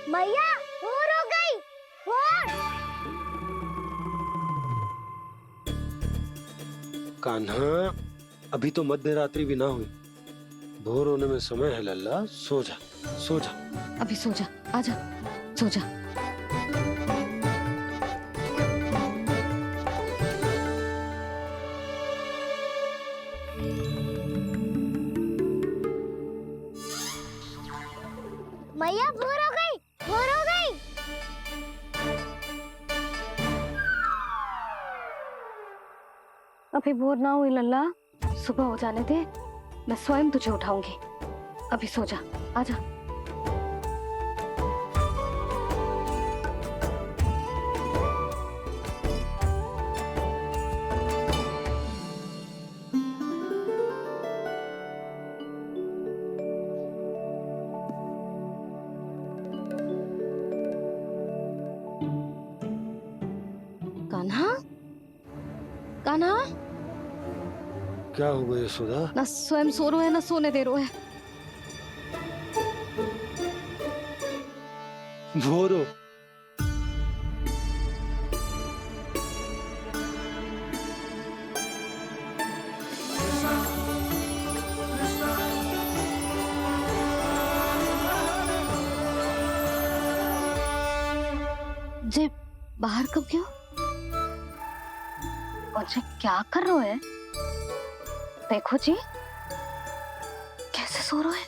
मैया भोर हो गई, भोर। कान्हा, अभी तो मध्य रात्रि भी ना हुई, भोर होने में समय है लल्ला। सो जा, सो जा। अभी सो जा, आजा, सो जा। मैया भोर हो गई, भोर हो गई। अभी भोर ना हुई लल्ला, सुबह हो जाने दे, मैं स्वयं तुझे उठाऊंगी। अभी सो जा, आजा। कान्हा, कान्हा, क्या हो गया यशोदा? ना स्वयं सो रहे है ना सोने दे रहे है। भोरो, जे बाहर कब गयो? और जे क्या कर रहे है? देखो जी, कैसे सो रहे हैं।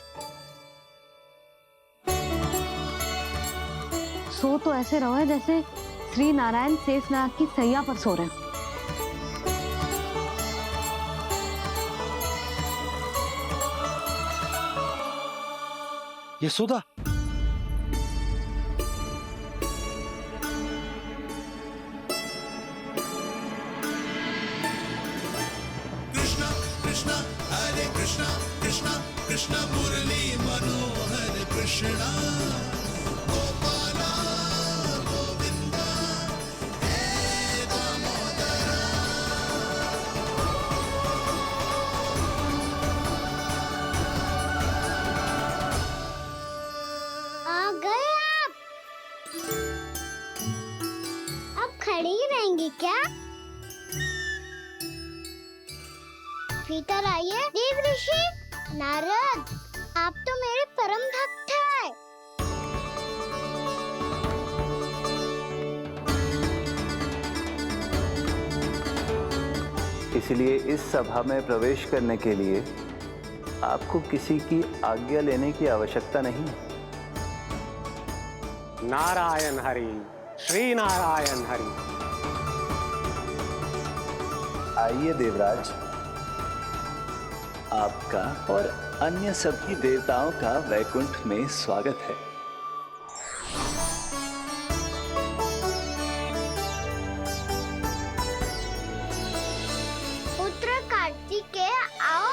सो तो ऐसे रहो है जैसे श्री नारायण शेषनाग की सैया पर सो रहे हैं। यशोदा, कृष्णा कृष्णा हरे कृष्णा कृष्णा कृष्णा मुरली मनोहर कृष्णा गोपाला गोविंदा हे दामोदरा। आ गए आप। अब खड़ी ही रहेंगी क्या? भीतर आइए। देव ऋषि नारद, आप तो मेरे परम भक्त हैं। इसलिए इस सभा में प्रवेश करने के लिए आपको किसी की आज्ञा लेने की आवश्यकता नहीं है। नारायण हरि, श्री नारायण हरि। आइए देवराज, आपका और अन्य सभी देवताओं का वैकुंठ में स्वागत है। पुत्र कार्तिकेय आओ।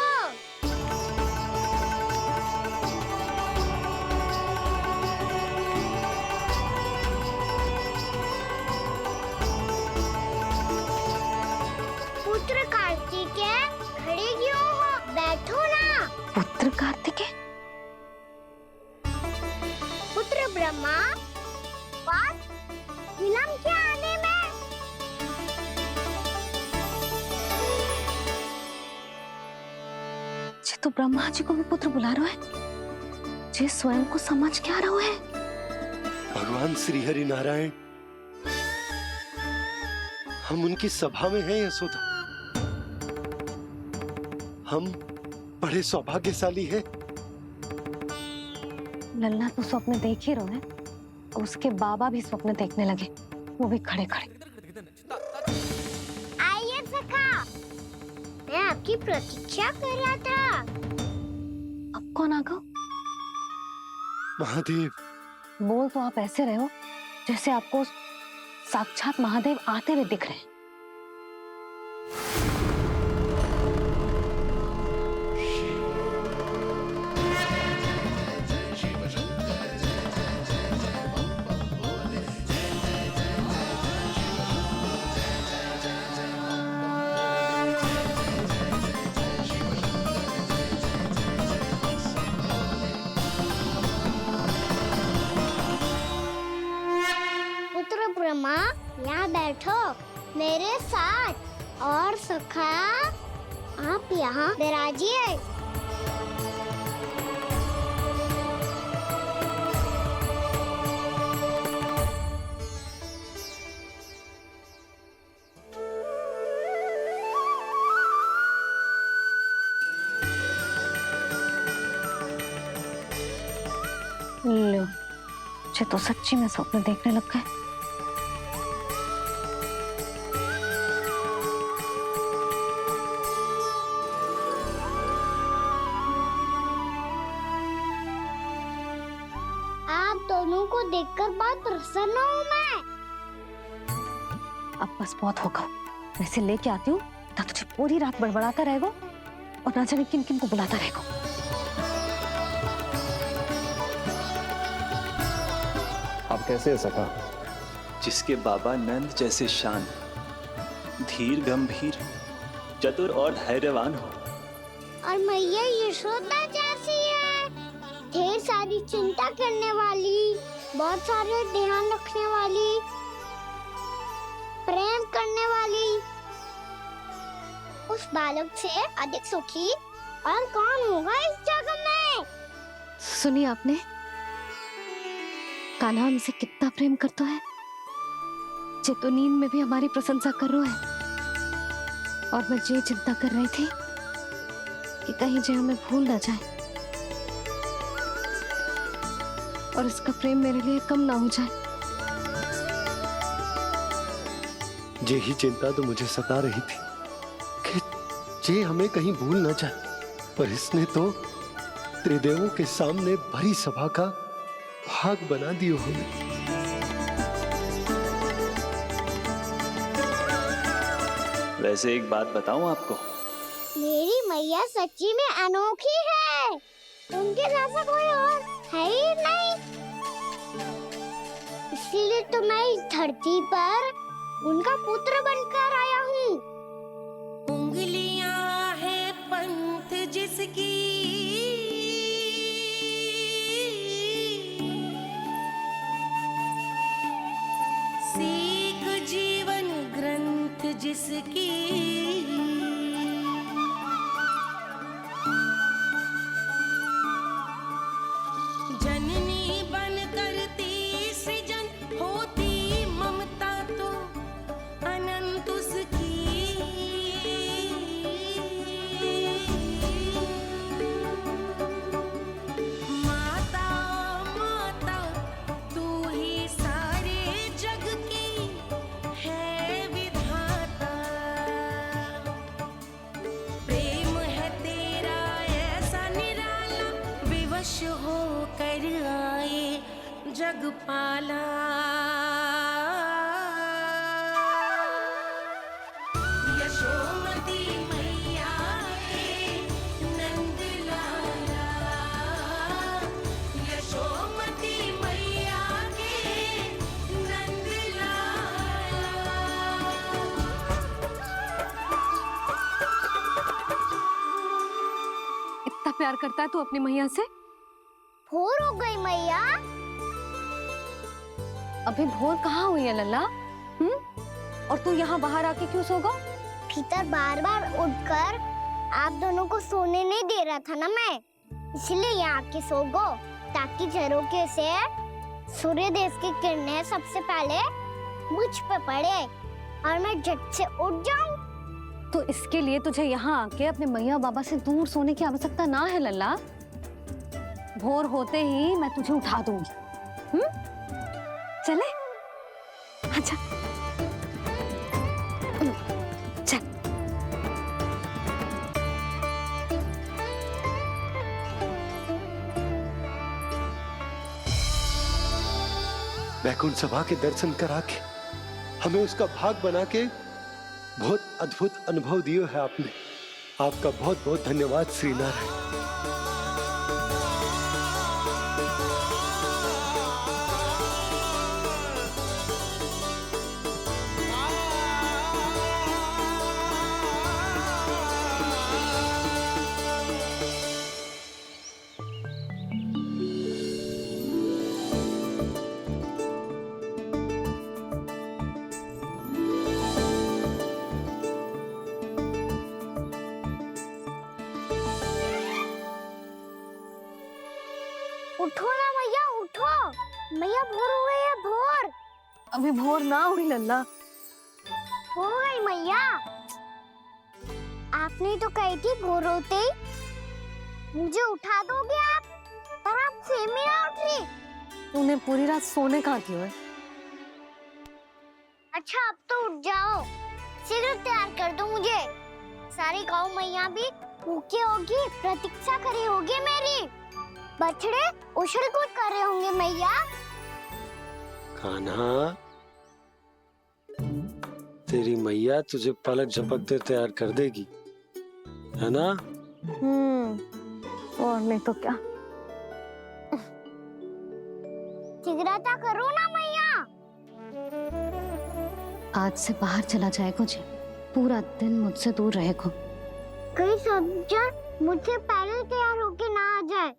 तो ब्रह्मा जी को भी पुत्र बुला रहा है, जे स्वयं को समझ क्या रहा है। भगवान श्री हरि नारायण, हम उनकी सभा में हैं यशोदा। हम बड़े सौभाग्यशाली हैं। लल्ला तो स्वप्न देख ही रहे हैं, उसके बाबा भी स्वप्न देखने लगे, वो भी खड़े खड़े। आइए सखा, मैं आपकी प्रतीक्षा कर रहा था। अब कौन आ गया? महादेव। बोल तो आप ऐसे रहे हो जैसे आपको साक्षात महादेव आते हुए दिख रहे हैं। ब्रह्मा, यहाँ बैठो मेरे साथ, और सखा आप यहाँ विराजिए। लो, मुझे तो सच्ची में स्वप्न देखने लग गए। आप दोनों को देखकर बहुत प्रसन्न हूँ मैं। अब बस बहुत होगा, वैसे लेके आती हूँ ना, तुझे पूरी रात बड़बड़ाता रहेगा और ना जाने किन किन को बुलाता रहेगा। आप कैसे हैं सखा? जिसके बाबा नंद जैसे शांत, धीर गंभीर, चतुर और धैर्यवान हो, और मैया यशोदा जैसी है, ढेर सारी चिंता करने वाली, बहुत सारे ध्यान रखने वाली, प्रेम करने वाली। उस बालक से अधिक सुखी और कौन होगा इस जगत में? सुनिए आपने, कान्हा हमसे कितना प्रेम करता है, जे तो नींद में भी हमारी प्रशंसा कर रहा है। और मैं ये चिंता कर रही थी कि कहीं जे हमें भूल ना जाए और इसका प्रेम मेरे लिए कम ना हो जाए। यही चिंता तो मुझे सता रही थी कि जे हमें कहीं भूल ना जाए, पर इसने तो त्रिदेवों के सामने भरी सभा का भाग बना दियो हमें। वैसे एक बात बताऊं आपको, मेरी मैया सच्ची में अनोखी है, उनके जैसा कोई और है ही नहीं। इसीलिए तो मैं इस धरती पर उनका पुत्र बनकर आया हूँ। उंगलियां है पंथ जिसकी, सीख जीवन ग्रंथ जिसकी, जननी बन करती सृजन, होती ममता तो अनंत उसकी। माता माता तू ही सारे जग की है विधाता, प्रेम है तेरा ऐसा निराला, विवश होकर आए जग पाला। यशोमती मैया के नंद लाला, यशोमती मैया के नंद लाला। इतना प्यार करता है तू अपनी मैया से? भोर हो गई मैया। अभी भोर कहाँ हुई है लल्ला? और तू यहाँ बाहर आके क्यों सो गया? भीतर बार बार उठकर आप दोनों को सोने नहीं दे रहा था ना मैं, इसलिए यहाँ आके सो गो, ताकि झरोके से सूर्यदेव की किरणें सबसे पहले मुझ पे पड़े और मैं झट से उठ जाऊं। तो इसके लिए तुझे यहाँ आके अपने मैया बाबा से दूर सोने की आवश्यकता ना है लल्ला। भोर होते ही मैं तुझे उठा दूंगी। चले? अच्छा चल। वैकुंठ सभा के दर्शन करा के हमें उसका भाग बना के बहुत अद्भुत अनुभव दियो है आपने। आपका बहुत बहुत धन्यवाद श्री नारायण। उठो ना मैया, उठो। मैया भोर हो गई है, भोर। अभी भोर ना हुई लल्ला। हो गई मैया। आपने तो कही थी भोर होते ही मुझे उठा दोगे आप, पर आप सेम ही ना उठ रही। तूने पूरी रात सोने कहाँ की है? अच्छा अब तो उठ जाओ, शीघ्र तैयार कर दो मुझे। सारी गाँव मैया भी भूखी होगी, प्रतीक्षा करी होगी मेरी। बछड़े उछल कूद कर रहे होंगे मैया। कान्हा, तेरी मैया तुझे पलक झपकते तैयार कर देगी, है ना? और नहीं तो क्या। शीघ्रता करो ना मैया। आज से बाहर चला जाएगा जी, पूरा दिन मुझसे दूर रहेगा। कहीं सब जन मुझसे पहले तैयार होके ना आ जाए।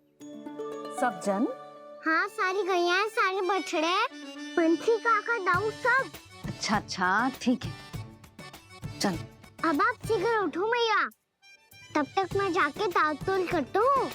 सब जन? हाँ, सारी गैया, सारे बछड़े, पंछी, काका, दाऊ सब। अच्छा अच्छा ठीक है, चल। अब आप शीघ्र उठो मैया, तब तक मैं जाके ताल-तोल करता हूँ।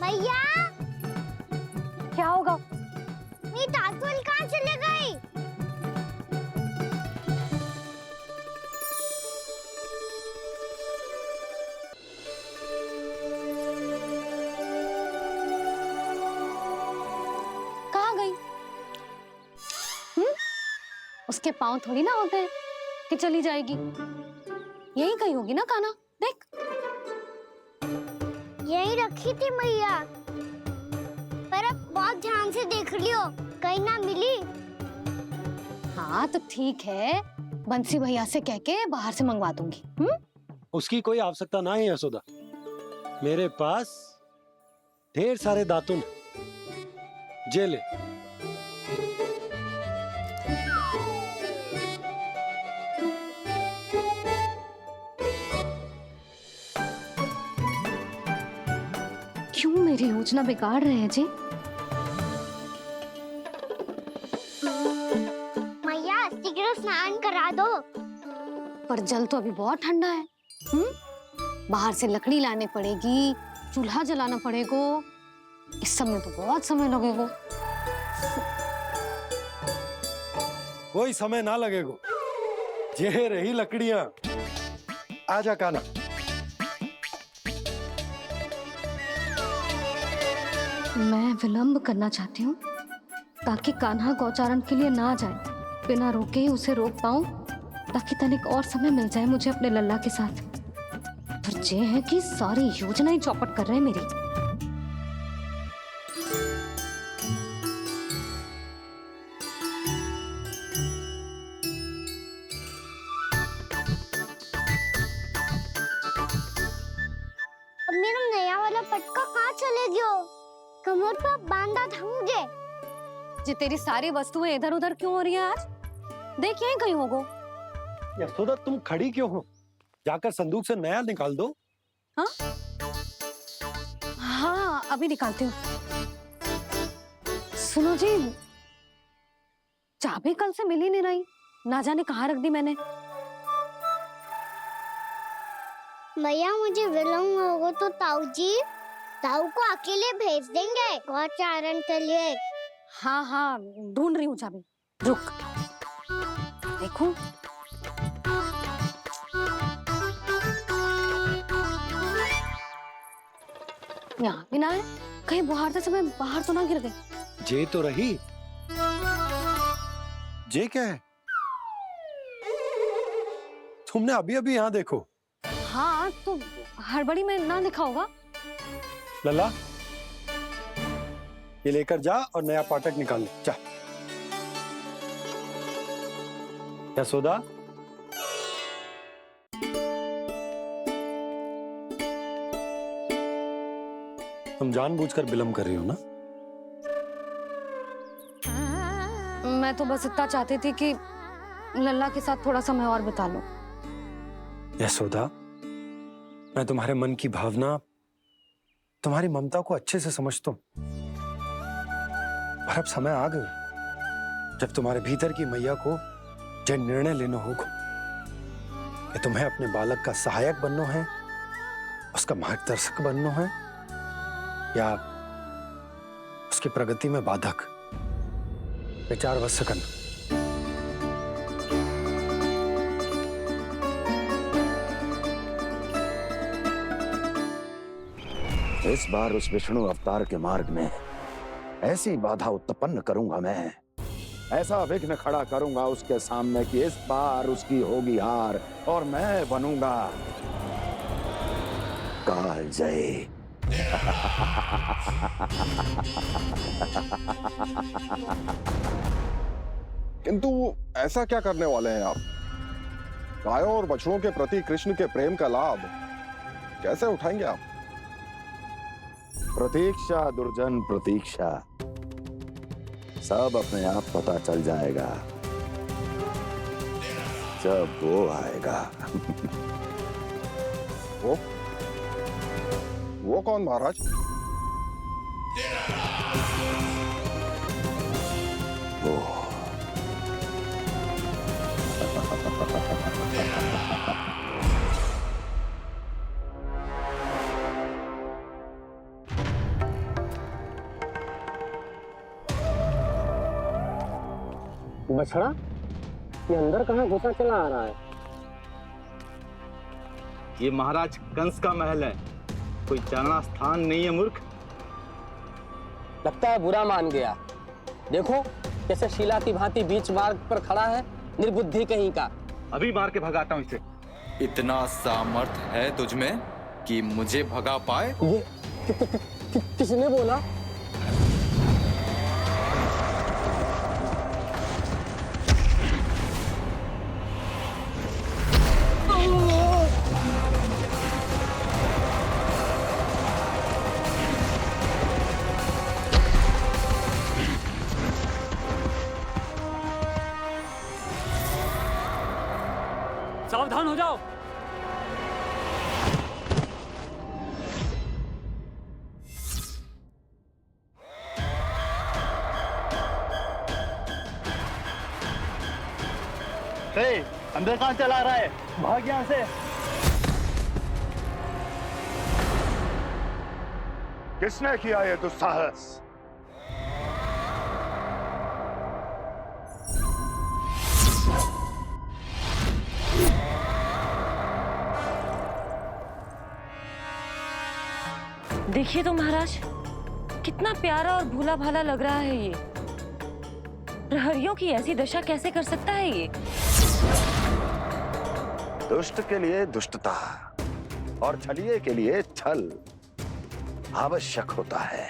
मैया, क्या होगा? मेरी ताल-तोल कहाँ चले गई? कहाँ गई? उसके पाँव थोड़ी ना होते हैं कि चली जाएगी। यही कहीं होगी ना कान्हा, देख। यही रखी थी मैया, पर अब बहुत ध्यान से देख लियो, कहीं ना मिली। हाँ तो ठीक है, बंसी भैया से कह के बाहर से मंगवा दूंगी। उसकी कोई आवश्यकता ना है यशोदा, मेरे पास ढेर सारे दातुन, जे ले। क्यों मेरी योजना बिगाड़ रहे हैं जी? मैया शीघ्र स्नान करा दो। पर जल तो अभी बहुत ठंडा है। बाहर से लकड़ी लाने पड़ेगी, चूल्हा जलाना पड़ेगा। इस सब में तो बहुत समय लगेगा। कोई समय ना लगेगा, ये रही लकड़ियां। आजा कान्हा। मैं विलंब करना चाहती हूँ ताकि कान्हा गौचारण के लिए ना जाए। बिना रोके ही उसे रोक पाऊं, ताकि तनिक और समय मिल जाए मुझे अपने लल्ला के साथ। पर ये है कि सारी योजना ही चौपट कर रहे हैं मेरी। अब मेरा नया वाला पटका कहाँ चले गयो? कमर पर बांधा था मुझे। जी तेरी सारी वस्तुएं इधर उधर क्यों हो रही है आज? देख यहीं कहीं होगो। यशोदा तुम खड़ी क्यों हो? जाकर संदूक से नया निकाल दो। हाँ हाँ अभी निकालती हूँ। सुनो जी, चाबी कल से मिल ही नहीं रही, ना जाने कहाँ रख दी मैंने। भैया मुझे विलम्ब होगा तो ताऊ को अकेले भेज देंगे गौचारण के लिए। हाँ हाँ ढूंढ रही हूँ चाबी, रुक। देखूं। यहाँ भी ना है, कहीं बुहारते समय बाहर तो ना गिर गई। जे तो रही। जे क्या है? तुमने अभी अभी यहाँ देखो। हाँ तो हड़बड़ी में ना दिखा होगा। लल्ला ये लेकर जा और नया पाठक निकाल ले जा। यशोदा तुम जानबूझकर विलम्ब कर रही हो ना? मैं तो बस इतना चाहती थी कि लल्ला के साथ थोड़ा समय और बिता लो। यशोदा मैं तुम्हारे मन की भावना, तुम्हारी ममता को अच्छे से समझता हूं, पर अब समय आ गया जब तुम्हारे भीतर की मैया को जो निर्णय लेना होगा कि तुम्हें अपने बालक का सहायक बनना है, उसका मार्गदर्शक बनना है, या उसकी प्रगति में बाधक। विचार अवश्य करना। इस बार उस विष्णु अवतार के मार्ग में ऐसी बाधा उत्पन्न करूंगा मैं, ऐसा विघ्न खड़ा करूंगा उसके सामने कि इस बार उसकी होगी हार और मैं बनूंगा कालजयी। किंतु ऐसा क्या करने वाले हैं आप? गायों और बछड़ों के प्रति कृष्ण के प्रेम का लाभ कैसे उठाएंगे आप? प्रतीक्षा दुर्जन प्रतीक्षा, सब अपने आप पता चल जाएगा जब वो आएगा। वो कौन महाराज? वो बछड़ा ये अंदर कहाँ घुसा चला आ रहा है? ये महाराज कंस का महल है, कोई जाना स्थान नहीं है मूर्ख। लगता है बुरा मान गया। देखो कैसे शीला की भांति बीच मार्ग पर खड़ा है, निर्बुद्धि कहीं का। अभी मार के भगाता हूँ इसे। इतना सामर्थ है तुझमें कि मुझे भगा पाए? ये किसने बोला? सावधान हो जाओ। अंदर कहाँ चला रहा है? भाग यहाँ से। किसने किया ये दुस्साहस? देखिए तो महाराज, कितना प्यारा और भोला भाला लग रहा है ये। प्रहरियों की ऐसी दशा कैसे कर सकता है ये? दुष्ट के लिए दुष्टता और छलिए के लिए छल आवश्यक होता है।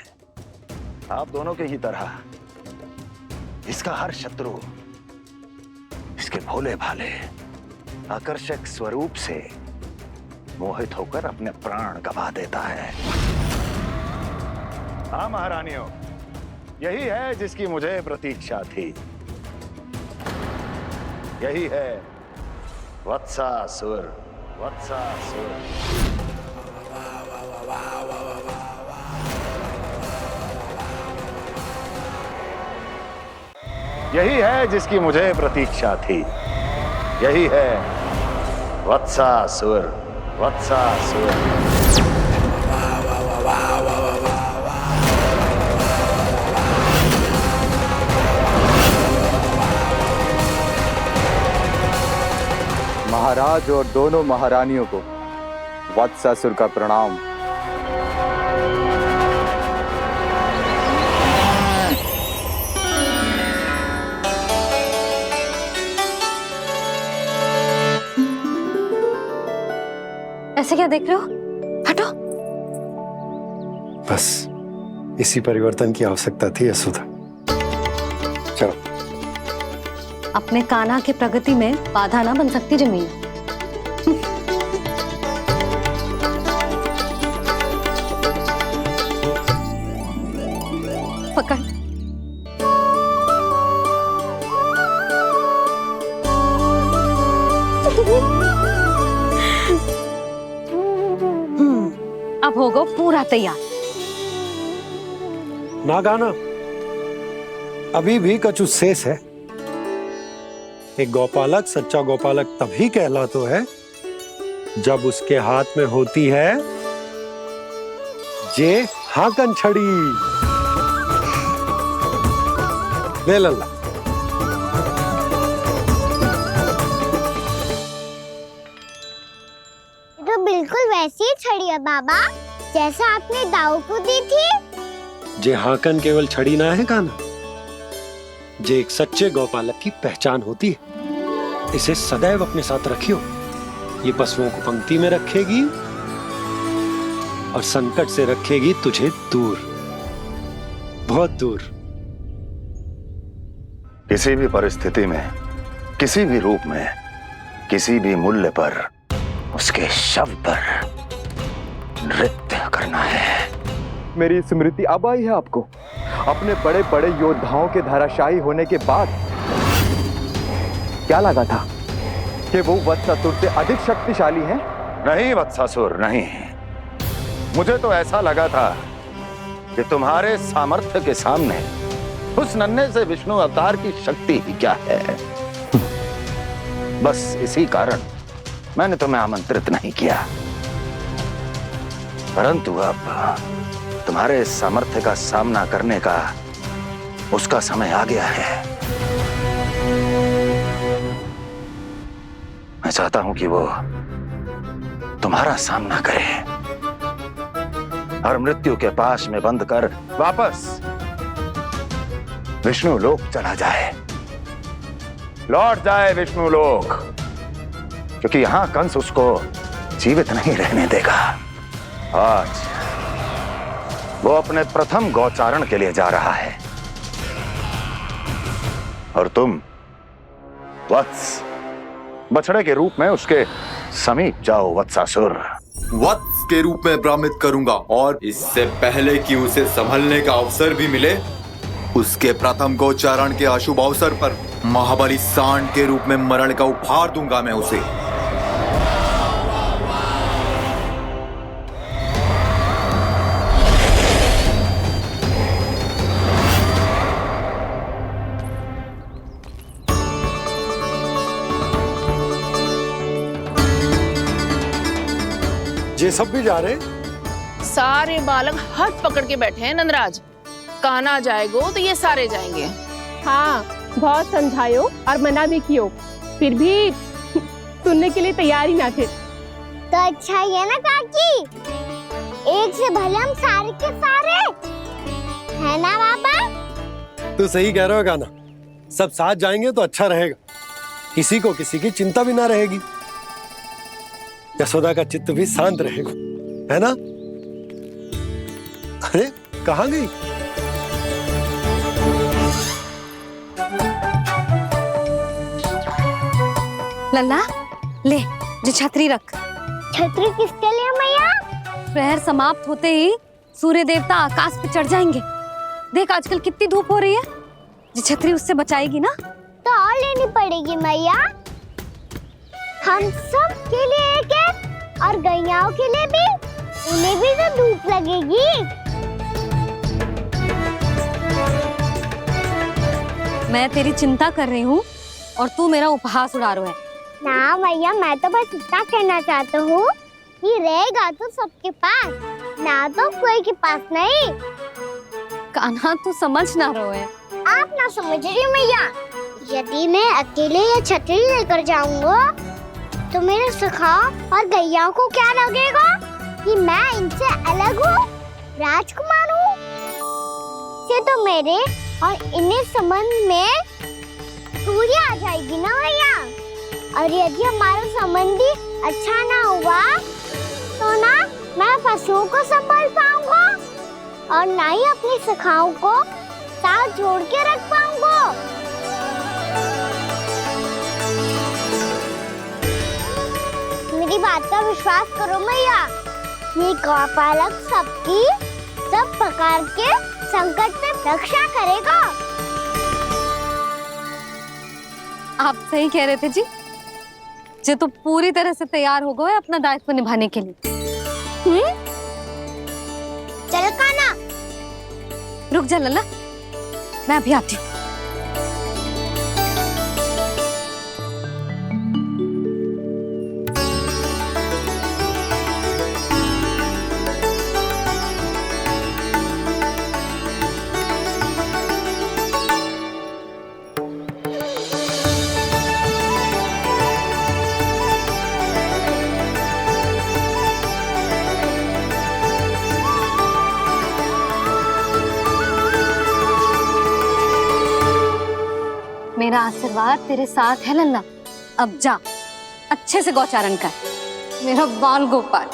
आप दोनों के ही तरह इसका हर शत्रु इसके भोले भाले आकर्षक स्वरूप से मोहित होकर अपने प्राण गवा देता है। हाँ महारानियों, यही है जिसकी मुझे प्रतीक्षा थी। यही है वत्सासुर। वत्सासुर। यही है जिसकी मुझे प्रतीक्षा थी। यही है वत्सासुर। वत्सासुर। महाराज और दोनों महारानियों को वत्सासुर का प्रणाम। ऐसे क्या देख रहे हो? हटो। बस इसी परिवर्तन की आवश्यकता थी यशोदा। चलो। अपने कान्हा की प्रगति में बाधा ना बन सकती जमीन। पकड़। अब होगा पूरा तैयार। ना गाना, अभी भी कछु शेष है। एक गौपालक सच्चा गौपालक तभी कहलाता है जब उसके हाथ में होती है जे हाकन छड़ी। ले लल्ला। तो बिल्कुल वैसी ही छड़ी है बाबा जैसा आपने दाऊ को दी थी। जे हाकन केवल छड़ी ना है काना, जे एक सच्चे गौपालक की पहचान होती है। इसे सदैव अपने साथ रखियो। ये पशुओं को पंक्ति में रखेगी और संकट से रखेगी तुझे दूर, बहुत दूर। किसी भी परिस्थिति में, किसी भी रूप में, किसी भी मूल्य पर उसके शव पर नृत्य करना है। मेरी स्मृति अब आई है आपको? अपने बड़े बड़े योद्धाओं के धराशायी होने के बाद क्या लगा था कि वो वत्सासुर से अधिक शक्तिशाली हैं? नहीं वत्सासुर, नहीं। मुझे तो ऐसा लगा था कि तुम्हारे सामर्थ्य के सामने उस नन्हे से विष्णु अवतार की शक्ति ही क्या है। बस इसी कारण मैंने तुम्हें आमंत्रित नहीं किया। परंतु अब तुम्हारे सामर्थ्य का सामना करने का उसका समय आ गया है। मैं चाहता हूं कि वो तुम्हारा सामना करे और मृत्यु के पाश में बंद कर वापस विष्णु लोक चला जाए, लौट जाए विष्णु लोक, क्योंकि यहां कंस उसको जीवित नहीं रहने देगा। आज वो अपने प्रथम गौचारण के लिए जा रहा है और तुम वत्स बछड़े के रूप में उसके समीप जाओ वत्सासुर। वत्स के रूप में भ्रमित करूंगा और इससे पहले कि उसे संभलने का अवसर भी मिले, उसके प्रथम गोचारण के अशुभ अवसर पर महाबली सांड के रूप में मरण का उपहार दूंगा मैं उसे। ये सब भी जा रहे? सारे बालक हाथ पकड़ के बैठे हैं नंदराज। कान्हा जाएगो तो ये सारे जाएंगे। हाँ, बहुत समझायो और मना भी कियो, फिर भी सुनने के लिए तैयार ही ना थे। तो अच्छा ही है ना काकी, एक से भले हम सारे के सारे है ना बाबा। तू सही कह रहे हो गाना, सब साथ जाएंगे तो अच्छा रहेगा, किसी को किसी की चिंता भी ना रहेगी, यशोदा का चित्त भी शांत रहेगा, है ना? अरे कहाँ गई? लल्ला ले, जो छतरी रख। छतरी किसके लिए मैया? प्रहर समाप्त होते ही सूर्य देवता आकाश पे चढ़ जाएंगे। देख आजकल कितनी धूप हो रही है, जो छतरी उससे बचाएगी ना। तो और लेनी पड़ेगी मैया। हम सब के लिए एक एक और गैयाओं के लिए भी, उन्हें भी तो धूप लगेगी। मैं तेरी चिंता कर रही हूँ और तू मेरा उपहास उड़ा रहा है। ना मैया, मैं तो बस इतना कहना चाहता हूँ कि रहेगा तो सबके पास, ना तो कोई के पास नहीं। कान्हा तू समझ ना रहो है। आप ना समझ रही मैया। यदि मैं अकेले ये छतरी लेकर जाऊंगा तो मेरे सखा और गैयाओं को क्या लगेगा कि मैं इनसे अलग हूँ, राजकुमार हूँ। ये तो मेरे और इन्हें संबंध में दूरी आ जाएगी ना भैया। और यदि हमारा संबंध ही अच्छा ना हुआ तो ना मैं पशुओं को संभाल पाऊंगा और ना ही अपनी सखाओं को साथ जोड़ के रख पाऊंगा। मेरी बात का विश्वास करो मैया, ये गौपालक सबकी सब प्रकार के संकट से रक्षा करेगा। आप सही कह रहे थे जी। जे तो पूरी तरह से तैयार हो गए अपना दायित्व निभाने के लिए। चल कान्हा। रुक जा लल्ला, मैं अभी आती हूँ। मेरा आशीर्वाद तेरे साथ है लल्ला। अब जा, अच्छे से गौचारण कर। मेरा बाल गोपाल,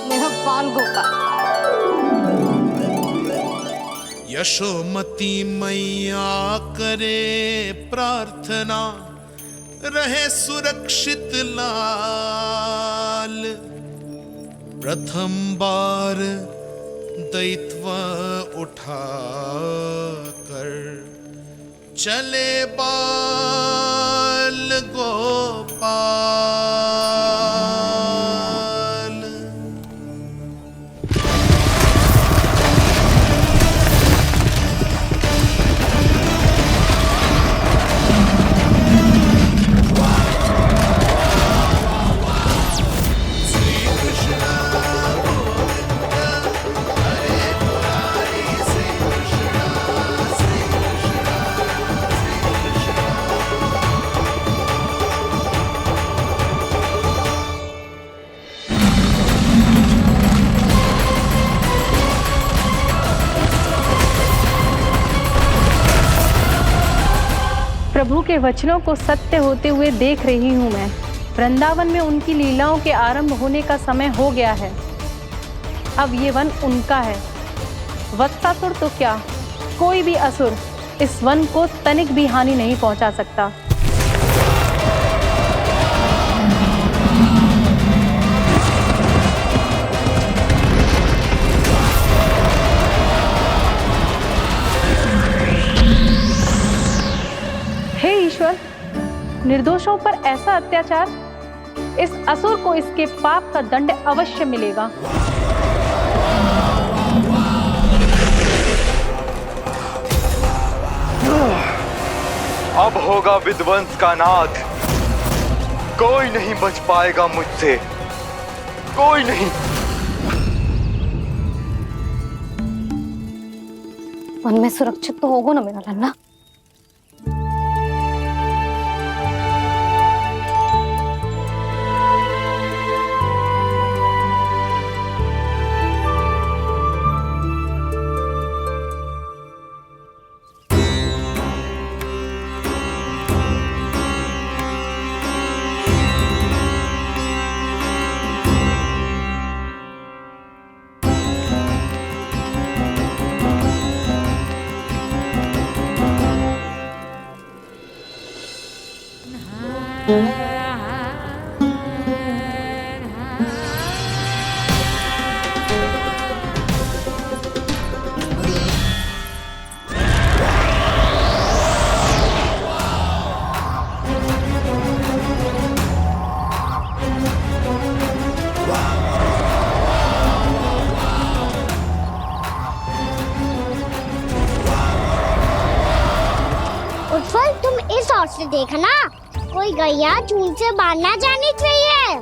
मेरा बाल गोपाल। यशोमती मैया करे प्रार्थना, रहे सुरक्षित लाल। प्रथम बार दैत्व उठा कर चले बाल गोपाल। प्रभु के वचनों को सत्य होते हुए देख रही हूँ मैं। वृंदावन में उनकी लीलाओं के आरंभ होने का समय हो गया है। अब ये वन उनका है। वत्सासुर तो क्या, कोई भी असुर इस वन को तनिक भी हानि नहीं पहुंचा सकता। हे ईश्वर, निर्दोषों पर ऐसा अत्याचार, इस असुर को इसके पाप का दंड अवश्य मिलेगा। अब होगा विध्वंस का नाद। कोई नहीं बच पाएगा मुझसे, कोई नहीं। वन में सुरक्षित तो होगा ना मेरा लल्ला। गौर से देखना, कोई गैया झूठ से बाहर ना जानी चाहिए।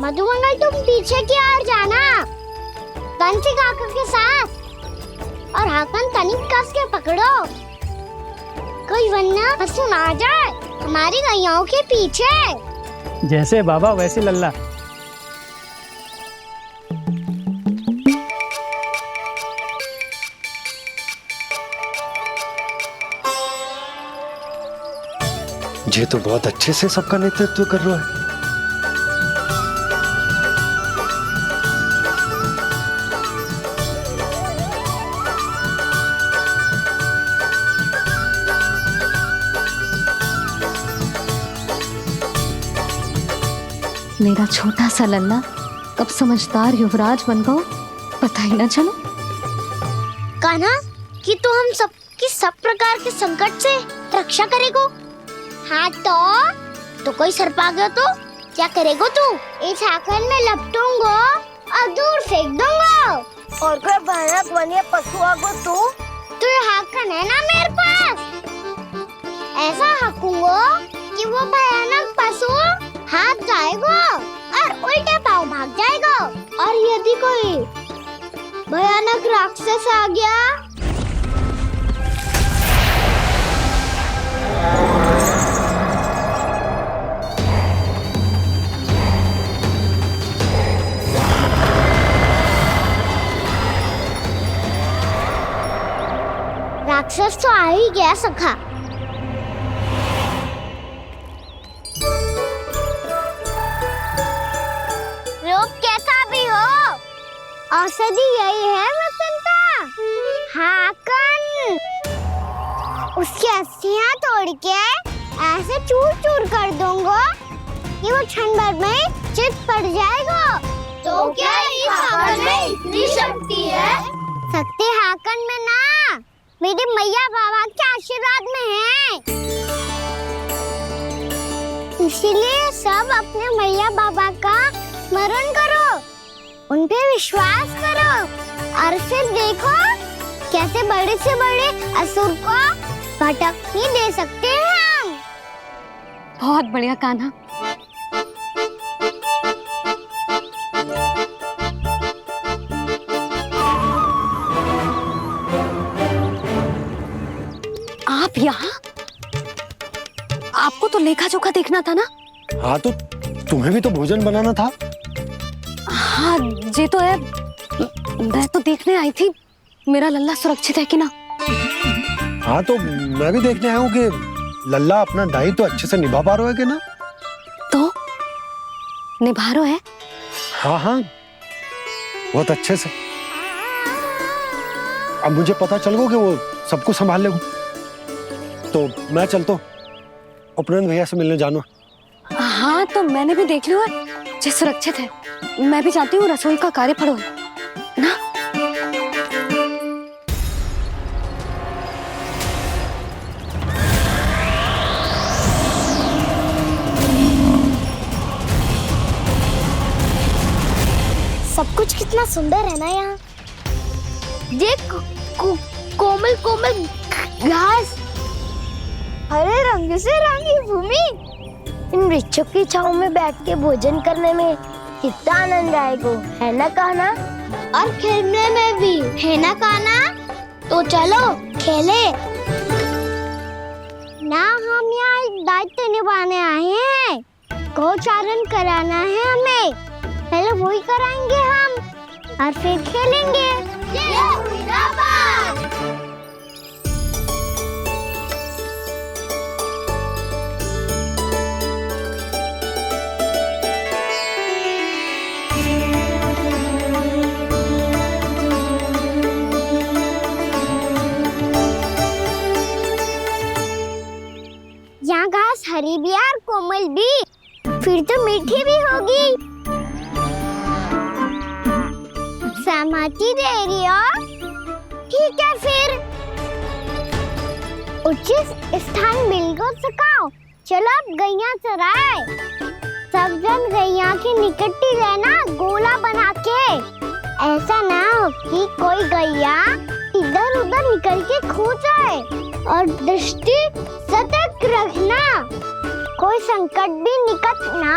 मधुमंगल तुम पीछे की ओर जाना, कंसी काका के साथ, और हाकन तनिक कस के पकड़ो, कोई वरना पशु ना जाए हमारी गैयाओं के पीछे। जैसे बाबा वैसे लल्ला। ये तो बहुत अच्छे से सबका नेतृत्व कर रहा है। मेरा छोटा सा लल्ला कब समझदार युवराज बन गो पता ही ना चलो। कान्हा कि तू हम सबकी सब प्रकार के संकट से रक्षा करेगो। हाँ तो कोई सर्प आ गया तो क्या करेगो तू? इस हाकन में लपटूंगो और दूर फेंक दूंगा। और कोई भयानक वन्य पशु आगो तो ये हाकन है ना मेरे पास, ऐसा हाकूंगो कि वो भयानक पशु हाथ जाएगा और उल्टे पाँव भाग जाएगा। और यदि कोई भयानक राक्षस आ गया राक्षस तो आ ही गया सखा। रूप कैसा भी हो, औषधि यही है वसंता। हाकन उसकी अस्थियां तोड़ के ऐसे चूर चूर कर दूंगा कि वो क्षण भर में चित पड़ जाएगा। तो क्या इस हाकन में इतनी शक्ति है? शक्ति हाकन में ना, मेरे मैया बाबा के आशीर्वाद में है। इसीलिए सब अपने मैया बाबा का स्मरण करो, उन पे विश्वास करो और फिर देखो कैसे बड़े से बड़े असुर को भटक ही दे सकते हैं हम। बहुत बढ़िया कान्हा। आप यहाँ? आपको तो लेखा जोखा देखना था ना? हाँ तो तुम्हें भी तो भोजन बनाना था। हाँ ये तो है, मैं तो देखने आई थी मेरा लल्ला सुरक्षित है कि ना। हाँ तो मैं भी देखने आया हूँ कि लल्ला अपना दायित्व तो अच्छे से निभा पा रहा है कि ना। तो निभा रहा है? हाँ हाँ बहुत अच्छे से। अब मुझे पता चल गया कि वो सबको संभाल लेगा, तो मैं चलता हूँ उपनंद भैया से मिलने जानो। हाँ तो मैंने भी देख लिया जो सुरक्षित है। मैं भी चाहती हूँ रसोई का कार्य पड़ो ना। सब कुछ कितना सुंदर है ना यहाँ। ये कोमल कोमल घास, हरे रंग से रंगी भूमि, इन वृक्षों की छांव में बैठ के भोजन करने में कितना आनंद आएगा, है ना कान्हा? और खेलने में भी, है ना कान्हा? तो चलो खेले ना। हम यहाँ एक दायित्व निभाने आए हैं, गोचारण कराना है हमें। पहले वही कराएंगे हम और फिर खेलेंगे। ये हुई ना बात। यहाँ घास हरी भी और कोमल भी, फिर तो मीठी भी होगी। सहमति दे रही हो? ठीक है फिर उचित स्थान मिलकर सकाओ। चलो अब गैया चराए। सब जन गैया की निकटती रहना गोला बना के। ऐसा ना हो कि कोई गैया इधर इधर उधर निकल के खो जाए और दृष्टि सतर्क रखना, कोई संकट भी निकट ना